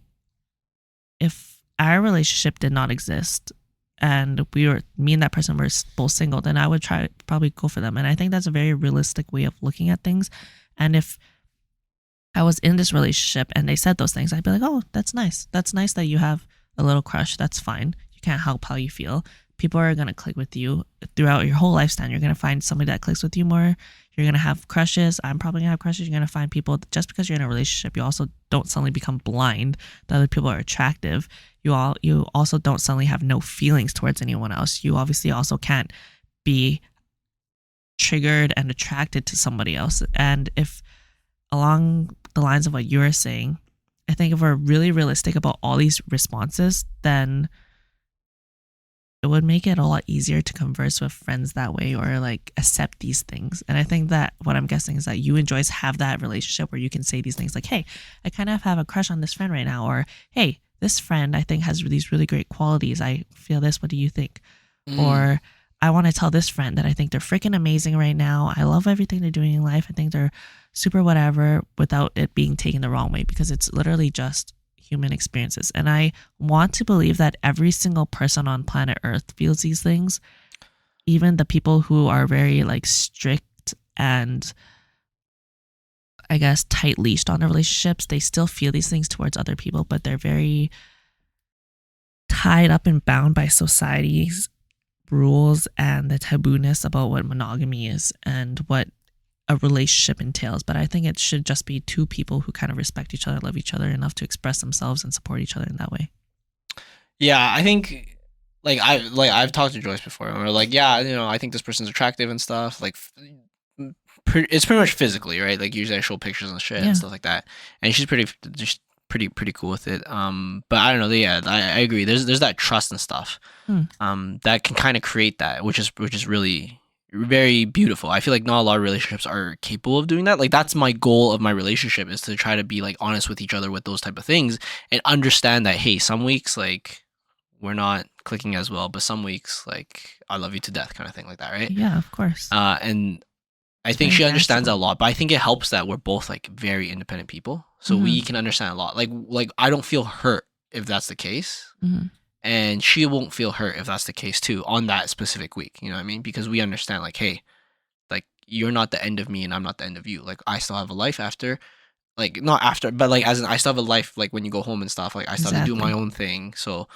if our relationship did not exist and me and that person were both single, then I would probably go for them. And I think that's a very realistic way of looking at things. And if I was in this relationship and they said those things, I'd be like, oh, that's nice. That's nice that you have a little crush. That's fine. You can't help how you feel. People are going to click with you throughout your whole lifespan. You're going to find somebody that clicks with you more. You're going to have crushes. I'm probably going to have crushes. You're going to find people, just because you're in a relationship, you also don't suddenly become blind that other people are attractive. You also don't suddenly have no feelings towards anyone else. You obviously also can't be triggered and attracted to somebody else. And if along the lines of what you were saying, I think if we're really realistic about all these responses, then it would make it a lot easier to converse with friends that way or like accept these things. And I think that what I'm guessing is that you and Joyce have that relationship where you can say these things like, hey, I kind of have a crush on this friend right now. Or, hey, this friend I think has these really great qualities. I feel this. What do you think? Or I want to tell this friend that I think they're freaking amazing right now. I love everything they're doing in life. I think they're super whatever, without it being taken the wrong way, because it's literally just human experiences. And I want to believe that every single person on planet Earth feels these things. Even the people who are very like strict and I guess tight leashed on their relationships, they still feel these things towards other people, but they're very tied up and bound by society's rules and the tabooness about what monogamy is and what a relationship entails. But I think it should just be two people who kind of respect each other, love each other enough to express themselves and support each other in that way. Yeah, I think I've talked to Joyce before, and we're like, yeah, I think this person's attractive and stuff. Like, it's pretty much physically, right? Like usually I show pictures and shit and stuff like that, and she's pretty cool with it. But I don't know. Yeah, I agree. There's that trust and stuff. That can kind of create that, which is really very beautiful. I feel like not a lot of relationships are capable of doing that. Like that's my goal of my relationship, is to try to be like honest with each other with those type of things and understand that, hey, some weeks like we're not clicking as well, but some weeks like I love you to death kind of thing like that, right? Yeah, of course. And I think she understands that a lot, but I think it helps that we're both like very independent people, so we can understand a lot. Like I don't feel hurt if that's the case. And she won't feel hurt if that's the case too on that specific week. You know what I mean? Because we understand like, hey, like you're not the end of me and I'm not the end of you. Like I still have a life after, like not after, but like as in I still have a life like when you go home and stuff. Like I still have to do my own thing. So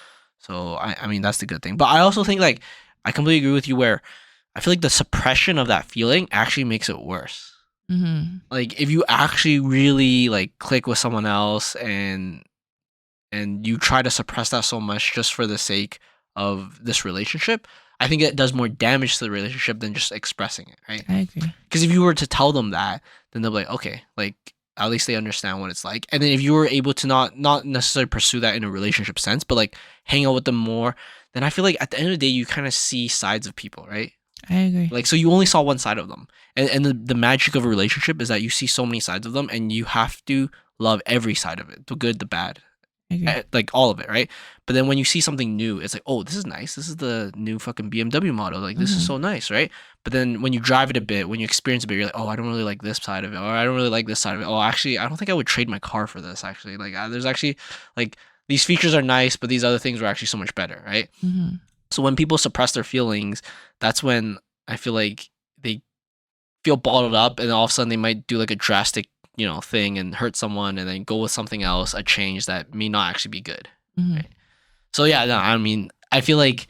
I mean that's the good thing. But I also think like I completely agree with you where I feel like the suppression of that feeling actually makes it worse. Like if you actually really like click with someone else and you try to suppress that so much just for the sake of this relationship, I think it does more damage to the relationship than just expressing it, right? I agree. Because if you were to tell them that, then they'll be like, okay, like at least they understand what it's like. And then if you were able to not necessarily pursue that in a relationship sense, but like hang out with them more, then I feel like at the end of the day, you kind of see sides of people, right? I agree. Like, so you only saw one side of them. And the magic of a relationship is that you see so many sides of them and you have to love every side of it, the good, the bad. Like all of it, right? But then when you see something new, it's like, oh, this is nice. This is the new fucking BMW model. Like this is so nice, right? But then when you drive it a bit, when you experience a bit, you're like, oh, I don't really like this side of it, or I don't really like this side of it. Oh, actually, I don't think I would trade my car for this. Actually, like there's actually like these features are nice, but these other things are actually so much better, right? So when people suppress their feelings, that's when I feel like they feel bottled up, and all of a sudden they might do like a drastic thing and hurt someone and then go with something else, a change that may not actually be good. Right? So yeah, no, I mean, I feel like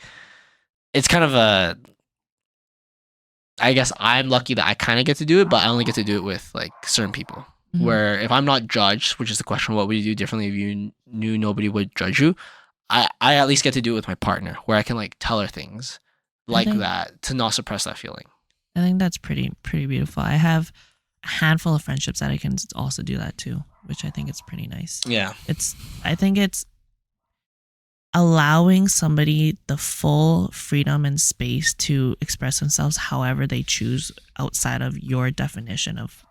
it's kind of I guess I'm lucky that I kind of get to do it, but I only get to do it with like certain people. Where if I'm not judged, which is the question, what would you do differently if you knew nobody would judge you? I at least get to do it with my partner, where I can like tell her things like that to not suppress that feeling. I think that's pretty beautiful. I have handful of friendships that I can also do that too, which I think is pretty nice. Yeah. I think it's allowing somebody the full freedom and space to express themselves however they choose outside of your definition of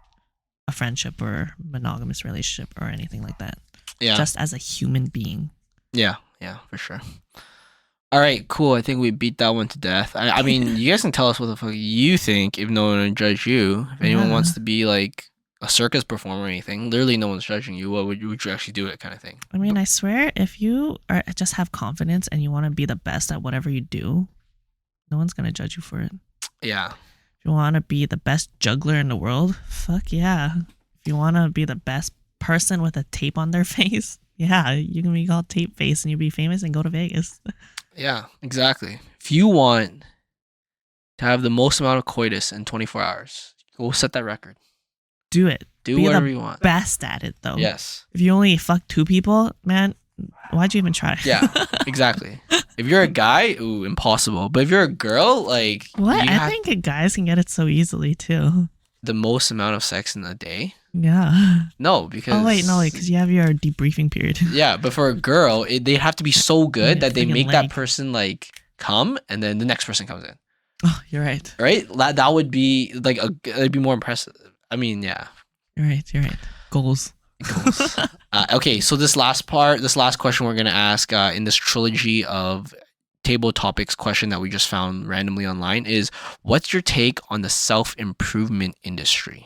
a friendship or monogamous relationship or anything like that. Yeah. Just as a human being. Yeah, for sure. All right, cool. I think we beat that one to death. I mean, you guys can tell us what the fuck you think if no one would judge you. If anyone wants to be like a circus performer or anything, literally no one's judging you. What would you actually do it kind of thing? I mean, I swear, if you just have confidence and you want to be the best at whatever you do, no one's going to judge you for it. Yeah. If you want to be the best juggler in the world, fuck yeah. If you want to be the best person with a tape on their face, yeah, you can be called Tape Face and you'll be famous and go to Vegas. Yeah, exactly. If you want to have the most amount of coitus in 24 hours, go set that record. Do it. Do whatever you want. Best at it, though. Yes. If you only fuck 2 people, man, why'd you even try? Yeah, exactly. If you're a guy, ooh, impossible. But if you're a girl, like... What? I think guys can get it so easily, too. The most amount of sex in a day? Yeah. No, because... Oh, wait, no, because you have your debriefing period. Yeah, but for a girl, they have to be so good that they make that person, like, come, and then the next person comes in. Oh, you're right. Right? That would be, like, it'd be more impressive. I mean, yeah. You're right. Goals. Okay, so this last question we're going to ask in this trilogy of table topics question that we just found randomly online is, what's your take on the self-improvement industry?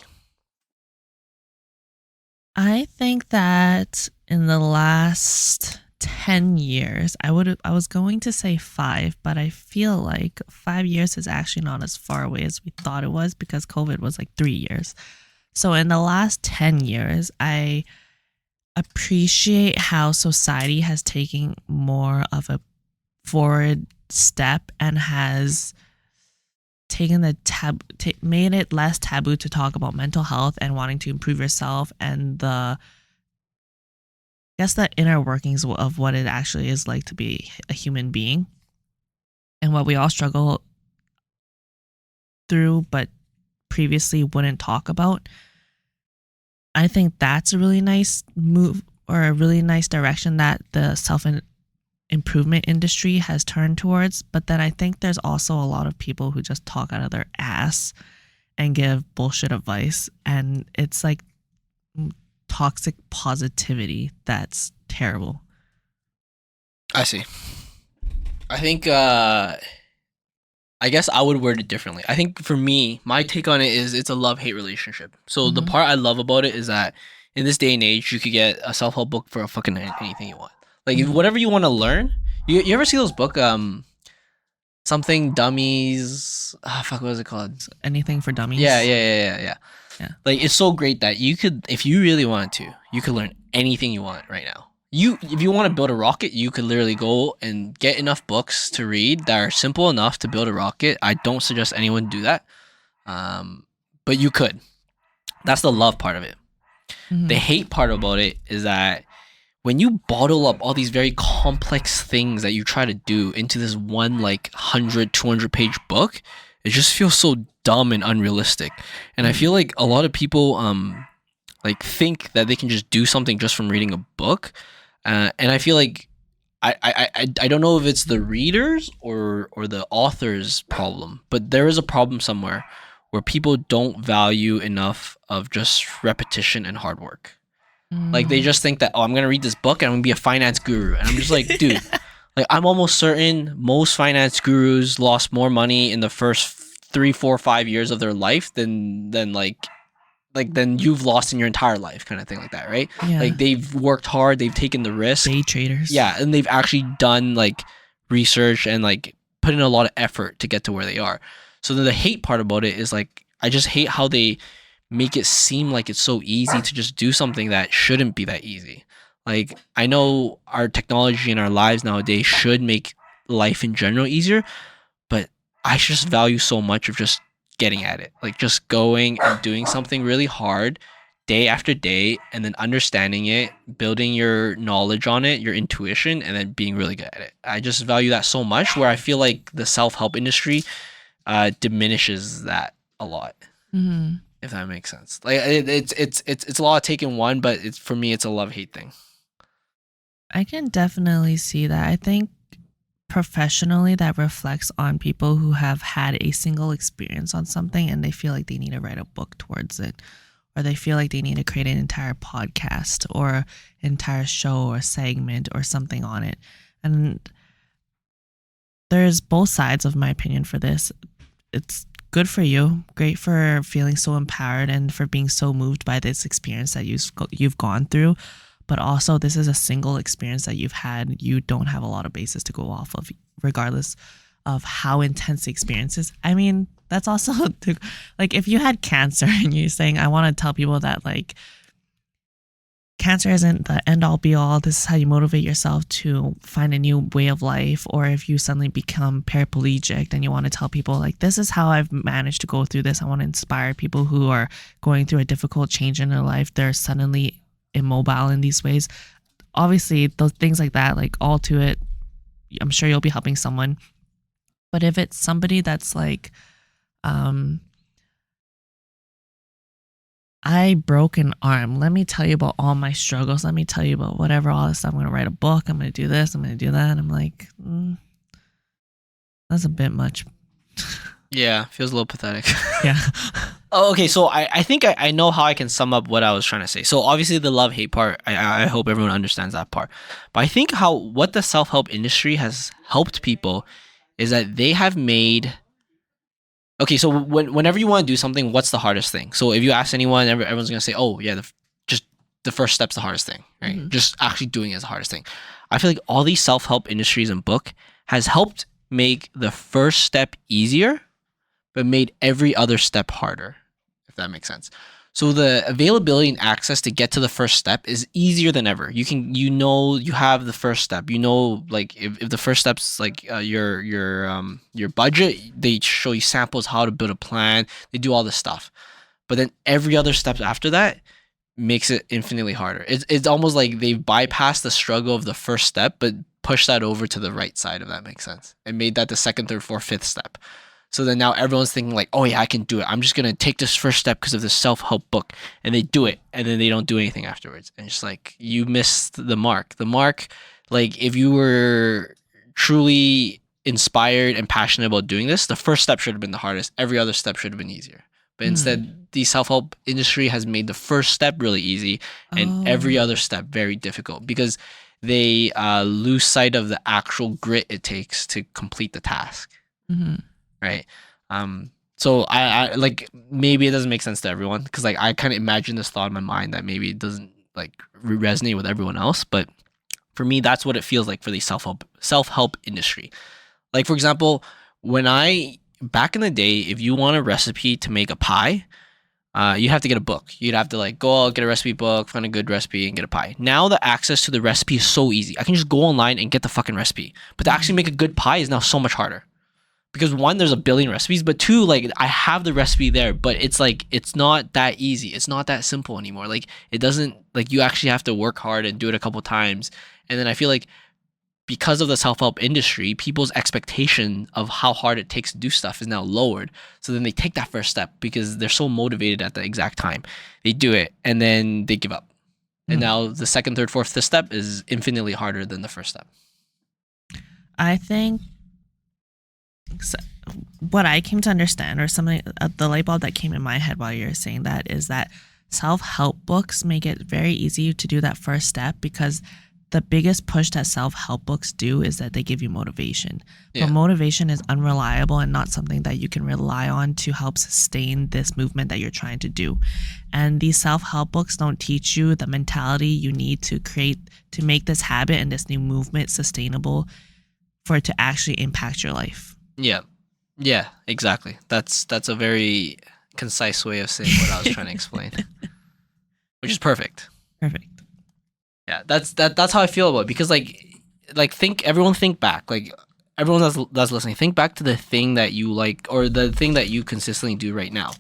I think that in the last 10 years, I was going to say 5, but I feel like 5 years is actually not as far away as we thought it was because COVID was like 3 years. So in the last 10 years, I appreciate how society has taken more of a forward step and has taken the made it less taboo to talk about mental health and wanting to improve yourself and the inner workings of what it actually is like to be a human being and what we all struggle through but previously wouldn't talk about. I think that's a really nice move or a really nice direction that the self-improvement industry has turned towards. But then I think there's also a lot of people who just talk out of their ass and give bullshit advice. And it's like toxic positivity that's terrible. I see. I think... I guess I would word it differently. I think for me, my take on it is it's a love-hate relationship. So the part I love about it is that in this day and age, you could get a self-help book for fucking anything you want. Like whatever you want to learn. You ever see those book something dummies? Fuck, what is it called? Anything for dummies. Yeah. Like it's so great that you could, if you really wanted to, you could learn anything you want right now. If you want to build a rocket, you could literally go and get enough books to read that are simple enough to build a rocket. I don't suggest anyone do that, but you could. That's the love part of it. The hate part about it is that when you bottle up all these very complex things that you try to do into this one like 100, 200 page book, it just feels so dumb and unrealistic. And I feel like a lot of people like think that they can just do something just from reading a book. And I feel like I don't know if it's the readers or the author's problem, but there is a problem somewhere where people don't value enough of just repetition and hard work. Like they just think that, I'm going to read this book and I'm going to be a finance guru. And I'm just like, dude, like I'm almost certain most finance gurus lost more money in the first 3, 4, 5 years of their life than you've lost in your entire life, kind of thing like that, right? Yeah. Like they've worked hard, they've taken the risk. Day traders. Yeah, and they've actually done like research and like put in a lot of effort to get to where they are. So then the hate part about it is like, I just hate how they make it seem like it's so easy to just do something that shouldn't be that easy. Like I know our technology and our lives nowadays should make life in general easier, but I just value so much of just getting at it, like just going and doing something really hard day after day and then understanding it, building your knowledge on it, your intuition, and then being really good at it. I just value that so much, where I feel like the self-help industry diminishes that a lot. If that makes sense. Like it's a lot of taking one, but it's, for me, it's a love-hate thing. I can definitely see that. I think professionally that reflects on people who have had a single experience on something and they feel like they need to write a book towards it, or they feel like they need to create an entire podcast or an entire show or segment or something on it. And there's both sides of my opinion for this. It's good for you, great for feeling so empowered and for being so moved by this experience that you've gone through. But also, this is a single experience that you've had. You don't have a lot of basis to go off of, regardless of how intense the experience is. I mean, that's also like if you had cancer and you're saying, I want to tell people that like cancer isn't the end all be all. This is how you motivate yourself to find a new way of life. Or if you suddenly become paraplegic, then you want to tell people like, this is how I've managed to go through this. I want to inspire people who are going through a difficult change in their life. They're suddenly immobile in these ways. Obviously, those things like that, like all to it, I'm sure you'll be helping someone. But if it's somebody that's like, I broke an arm. Let me tell you about all my struggles. Let me tell you about whatever, all this stuff. I'm going to write a book. I'm going to do this. I'm going to do that. I'm like, that's a bit much. Yeah, feels a little pathetic. Yeah. Oh, okay. So I think I know how I can sum up what I was trying to say. So obviously the love-hate part, I hope everyone understands that part. But I think what the self-help industry has helped people is that they have made... Okay, so whenever you want to do something, what's the hardest thing? So if you ask anyone, everyone's going to say, oh, yeah, just the first step's the hardest thing, right? Mm-hmm. Just actually doing it is the hardest thing. I feel like all these self-help industries and book has helped make the first step easier, but made every other step harder, if that makes sense. So the availability and access to get to the first step is easier than ever. You have the first step. Like if the first step's like your budget, they show you samples how to build a plan. They do all this stuff, but then every other step after that makes it infinitely harder. It's almost like they've bypassed the struggle of the first step, but pushed that over to the right side, if that makes sense, and made that the second, third, fourth, fifth step. So then now everyone's thinking like, oh yeah, I can do it. I'm just going to take this first step because of this self-help book. And they do it. And then they don't do anything afterwards. And it's just like, you missed the mark. The mark, like if you were truly inspired and passionate about doing this, the first step should have been the hardest. Every other step should have been easier. But instead, the self-help industry has made the first step really easy and every other step very difficult because they lose sight of the actual grit it takes to complete the task. Mm-hmm. Right. So I like, maybe it doesn't make sense to everyone because like I kind of imagine this thought in my mind that maybe it doesn't like resonate with everyone else, but for me that's what it feels like for the self-help industry. Like for example, back in the day, if you want a recipe to make a pie, you have to get a book. You'd have to like go out, get a recipe book, find a good recipe, and get a pie. Now the access to the recipe is so easy. I can just go online and get the fucking recipe. But to actually make a good pie is now so much harder. Because one, there's a billion recipes, but two, like I have the recipe there, but it's like, it's not that easy. It's not that simple anymore. Like it doesn't, like you actually have to work hard and do it a couple times. And then I feel like because of the self-help industry, people's expectation of how hard it takes to do stuff is now lowered. So then they take that first step because they're so motivated at the exact time. They do it and then they give up. And now the second, third, fourth, fifth step is infinitely harder than the first step. I think what I came to understand, or something, the light bulb that came in my head while you were saying that, is that self-help books make it very easy to do that first step because the biggest push that self-help books do is that they give you motivation. Yeah. But motivation is unreliable and not something that you can rely on to help sustain this movement that you're trying to do. And these self-help books don't teach you the mentality you need to make this habit and this new movement sustainable for it to actually impact your life. Yeah, exactly. That's a very concise way of saying what I was trying to explain, which is perfect. Yeah, that's how I feel about it because everyone think back, like everyone that's listening, think back to the thing that you like or the thing that you consistently do right now.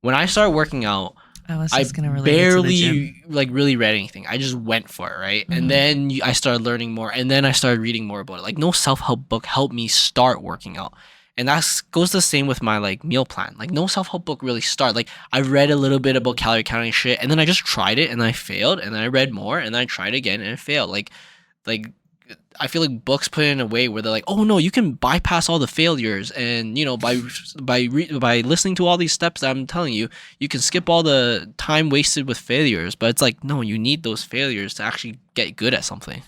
When I started working out, I barely really read anything. I just went for it, right? Mm-hmm. And then I started learning more, and then I started reading more about it. Like no self-help book helped me start working out. And that goes the same with my like meal plan. Like no self-help book really started. Like I read a little bit about calorie counting shit, and then I just tried it and I failed, and then I read more and then I tried again and it failed. Like I feel like books put it in a way where they're like, oh no, you can bypass all the failures, and by listening to all these steps that I'm telling you, you can skip all the time wasted with failures. But it's like, no, you need those failures to actually get good at something.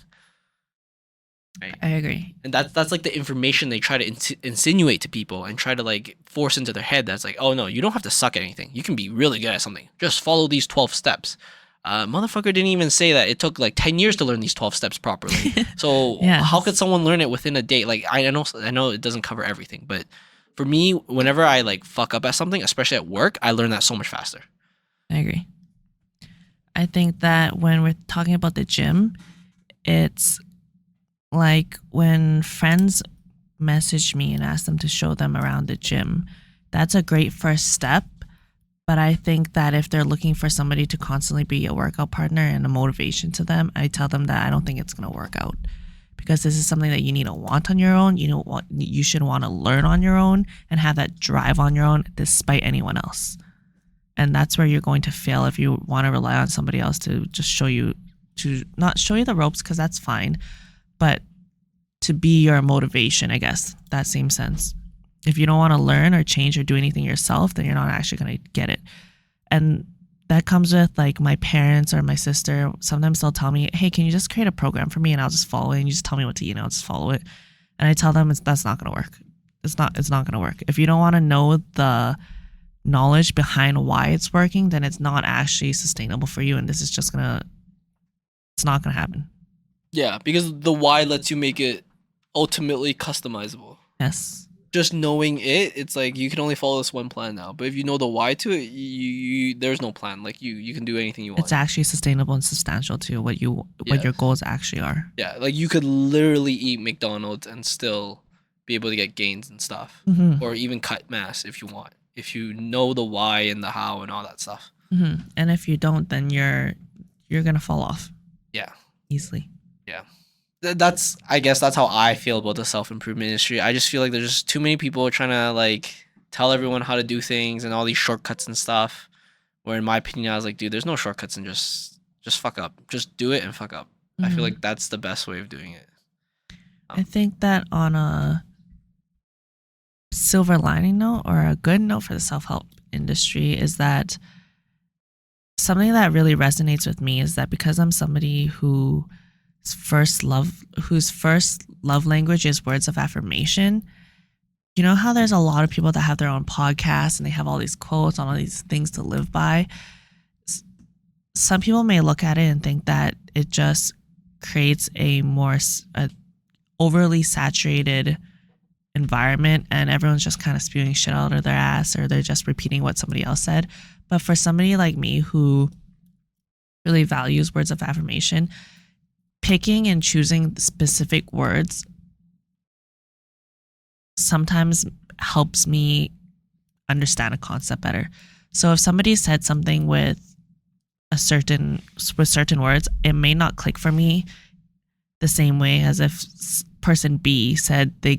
Right. I agree. And that's like the information they try to insinuate to people and try to like force into their head. That's like, oh no, you don't have to suck at anything. You can be really good at something. Just follow these 12 steps. Motherfucker didn't even say that it took like 10 years to learn these 12 steps properly. So how could someone learn it within a day? Like I know it doesn't cover everything, but for me, whenever I like fuck up at something, especially at work, I learn that so much faster. I agree. I think that when we're talking about the gym, it's like when friends message me and ask them to show them around the gym, that's a great first step. But I think that if they're looking for somebody to constantly be a workout partner and a motivation to them, I tell them that I don't think it's going to work out, because this is something that you need to want on your own. You should want to learn on your own and have that drive on your own despite anyone else. And that's where you're going to fail if you want to rely on somebody else to just not show you the ropes, because that's fine, but to be your motivation, I guess, that same sense. If you don't want to learn or change or do anything yourself, then you're not actually going to get it. And that comes with like my parents or my sister. Sometimes they'll tell me, hey, can you just create a program for me and I'll just follow it, and you just tell me what to eat and I'll just follow it. And I tell them that's not going to work. It's not going to work. If you don't want to know the knowledge behind why it's working, then it's not actually sustainable for you. And this is just it's not going to happen. Yeah, because the why lets you make it ultimately customizable. Yes. Just knowing it's like you can only follow this one plan now. But if you know the why to it, you there's no plan. Like you can do anything you want. It's actually sustainable and substantial to what your goals actually are. Yeah, like you could literally eat McDonald's and still be able to get gains and stuff, or even cut mass if you want. If you know the why and the how and all that stuff. And if you don't, then you're gonna fall off. Yeah. Easily. Yeah. I guess that's how I feel about the self-improvement industry. I just feel like there's just too many people trying to like tell everyone how to do things and all these shortcuts and stuff, where in my opinion I was like, dude, there's no shortcuts, and just fuck up. Just do it and fuck up. I feel like that's the best way of doing it. I think that on a silver lining note, or a good note for the self-help industry, is that something that really resonates with me is that because I'm somebody whose first love language is words of affirmation. You know how there's a lot of people that have their own podcasts and they have all these quotes on all these things to live by? Some people may look at it and think that it just creates a more overly saturated environment, and everyone's just kind of spewing shit out of their ass, or they're just repeating what somebody else said. But for somebody like me who really values words of affirmation, picking and choosing specific words sometimes helps me understand a concept better. So if somebody said something with certain words, it may not click for me the same way as if person B said the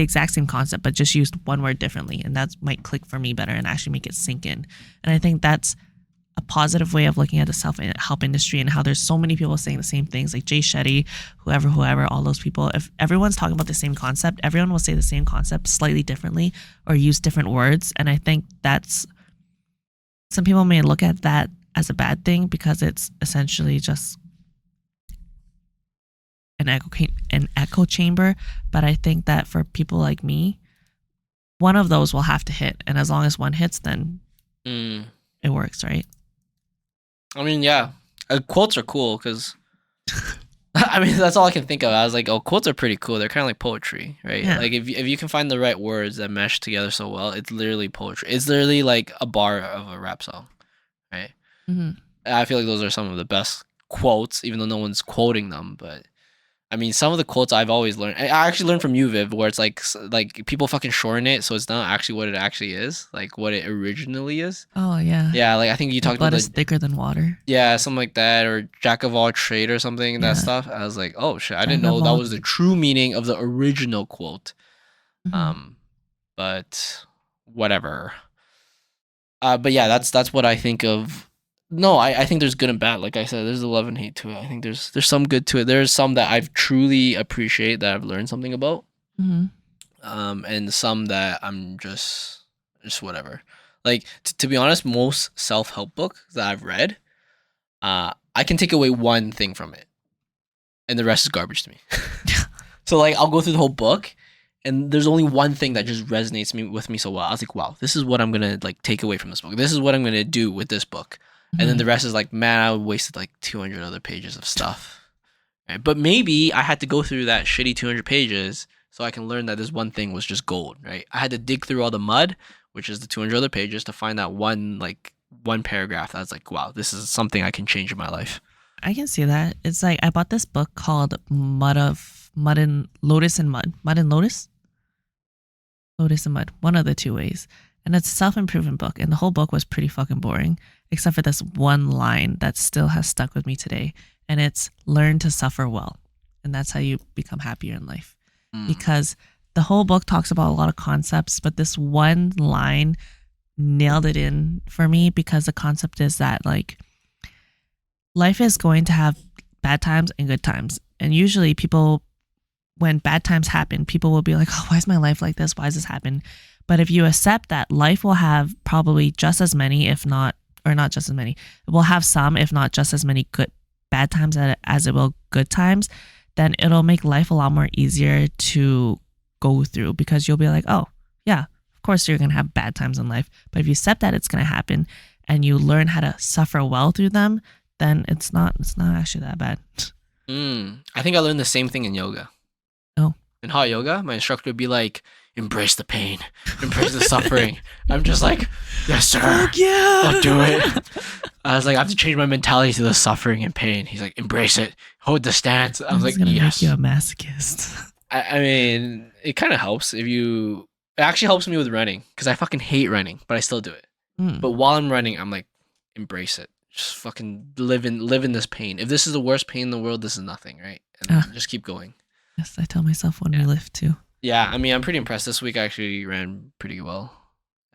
exact same concept but just used one word differently, and that might click for me better and actually make it sink in. And I think that's a positive way of looking at the self-help industry, and how there's so many people saying the same things, like Jay Shetty, whoever, all those people. If everyone's talking about the same concept, everyone will say the same concept slightly differently or use different words. And I think that's, some people may look at that as a bad thing because it's essentially just an echo chamber. But I think that for people like me, one of those will have to hit. And as long as one hits, then it works, right? I mean, yeah, quotes are cool because, I mean, that's all I can think of. I was like, oh, quotes are pretty cool. They're kind of like poetry, right? Yeah. Like if you can find the right words that mesh together so well, it's literally poetry. It's literally like a bar of a rap song, right? I feel like those are some of the best quotes, even though no one's quoting them. But I mean, some of the quotes I've always learned, I actually learned from you, Viv, where it's like people fucking shorten it, so it's not actually what it actually is, like what it originally is. Oh yeah. Yeah, like I think you talked about blood is thicker than water. Yeah, something like that, or jack of all trade or something. That stuff. I was like, oh shit, I didn't know that was the true meaning of the original quote. But whatever. But yeah, that's what I think of No, I think there's good and bad. Like I said, there's love and hate to it. I think there's some good to it. There's some that I've truly appreciate that I've learned something about. Mm-hmm. And some that I'm just whatever. Like to be honest, most self-help books that I've read, I can take away one thing from it, and the rest is garbage to me. So like I'll go through the whole book, and there's only one thing that just resonates with me so well. I was like, wow, this is what I'm gonna like take away from this book. This is what I'm gonna do with this book. And then the rest is like, man, I wasted like 200 other pages of stuff. Right? But maybe I had to go through that shitty 200 pages so I can learn that this one thing was just gold, right? I had to dig through all the mud, which is the 200 other pages, to find that one paragraph that's like, wow, this is something I can change in my life. I can see that. It's like I bought this book called Mud and Lotus and Mud. Mud and Lotus? Lotus and Mud. One of the two ways. And it's a self-improvement book. And the whole book was pretty fucking boring, except for this one line that still has stuck with me today. And it's learn to suffer well. And that's how you become happier in life. Because the whole book talks about a lot of concepts, but this one line nailed it in for me, because the concept is that like life is going to have bad times and good times. And usually people, when bad times happen, people will be like, oh, why is my life like this? Why does this happen? But if you accept that life will have probably just as many, if not, or not just as many, it will have some, if not just as many bad times as it will good times, then it'll make life a lot more easier to go through, because you'll be like, oh yeah, of course you're going to have bad times in life. But if you accept that it's going to happen and you learn how to suffer well through them, then it's not actually that bad. I think I learned the same thing in yoga. Oh. In hot yoga, my instructor would be like, embrace the pain, embrace the suffering. I'm just like, yes, sir. Fuck yeah. I'll do it. I was like, I have to change my mentality to the suffering and pain. He's like, embrace it, hold the stance. I was like, gonna yes. Make you a masochist. I mean, it kind of helps if you. It actually helps me with running, because I fucking hate running, but I still do it. But while I'm running, I'm like, embrace it. Just fucking live in this pain. If this is the worst pain in the world, this is nothing, right? And just keep going. Yes, I tell myself when we lift too. Yeah, I mean, I'm pretty impressed. This week I actually ran pretty well.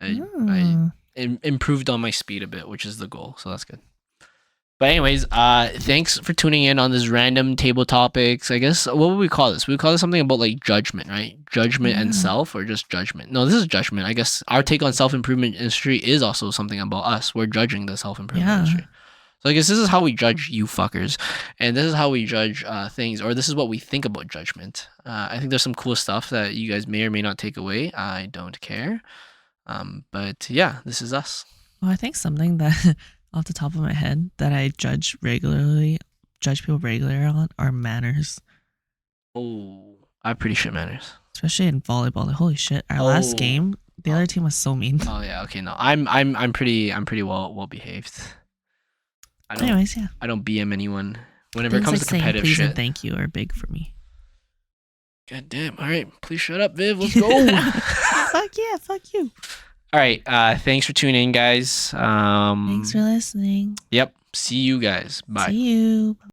I improved on my speed a bit, which is the goal, so that's good. But anyways, thanks for tuning in on this random table topics. I guess, what would we call this? We would call this something about like judgment, right? Judgment and self, or just judgment? No, this is judgment. I guess our take on self-improvement industry is also something about us. We're judging the self-improvement industry. So I guess this is how we judge you fuckers, and this is how we judge things, or this is what we think about judgment. I think there's some cool stuff that you guys may or may not take away. I don't care. But yeah, this is us. Well, I think something that off the top of my head that I judge people regularly on, are manners. Oh, I have pretty shit manners. Especially in volleyball. Like, holy shit. Our last game, the other team was so mean. Oh yeah, okay, no. I'm pretty well behaved. Anyways, yeah. I don't BM anyone. Whenever it Things comes like to competitive saying please shit. and thank you are big for me. God damn. All right, please shut up, Viv. Let's go. Fuck yeah, fuck you. All right, thanks for tuning in, guys. Thanks for listening. Yep. See you guys. Bye. See you. Bye.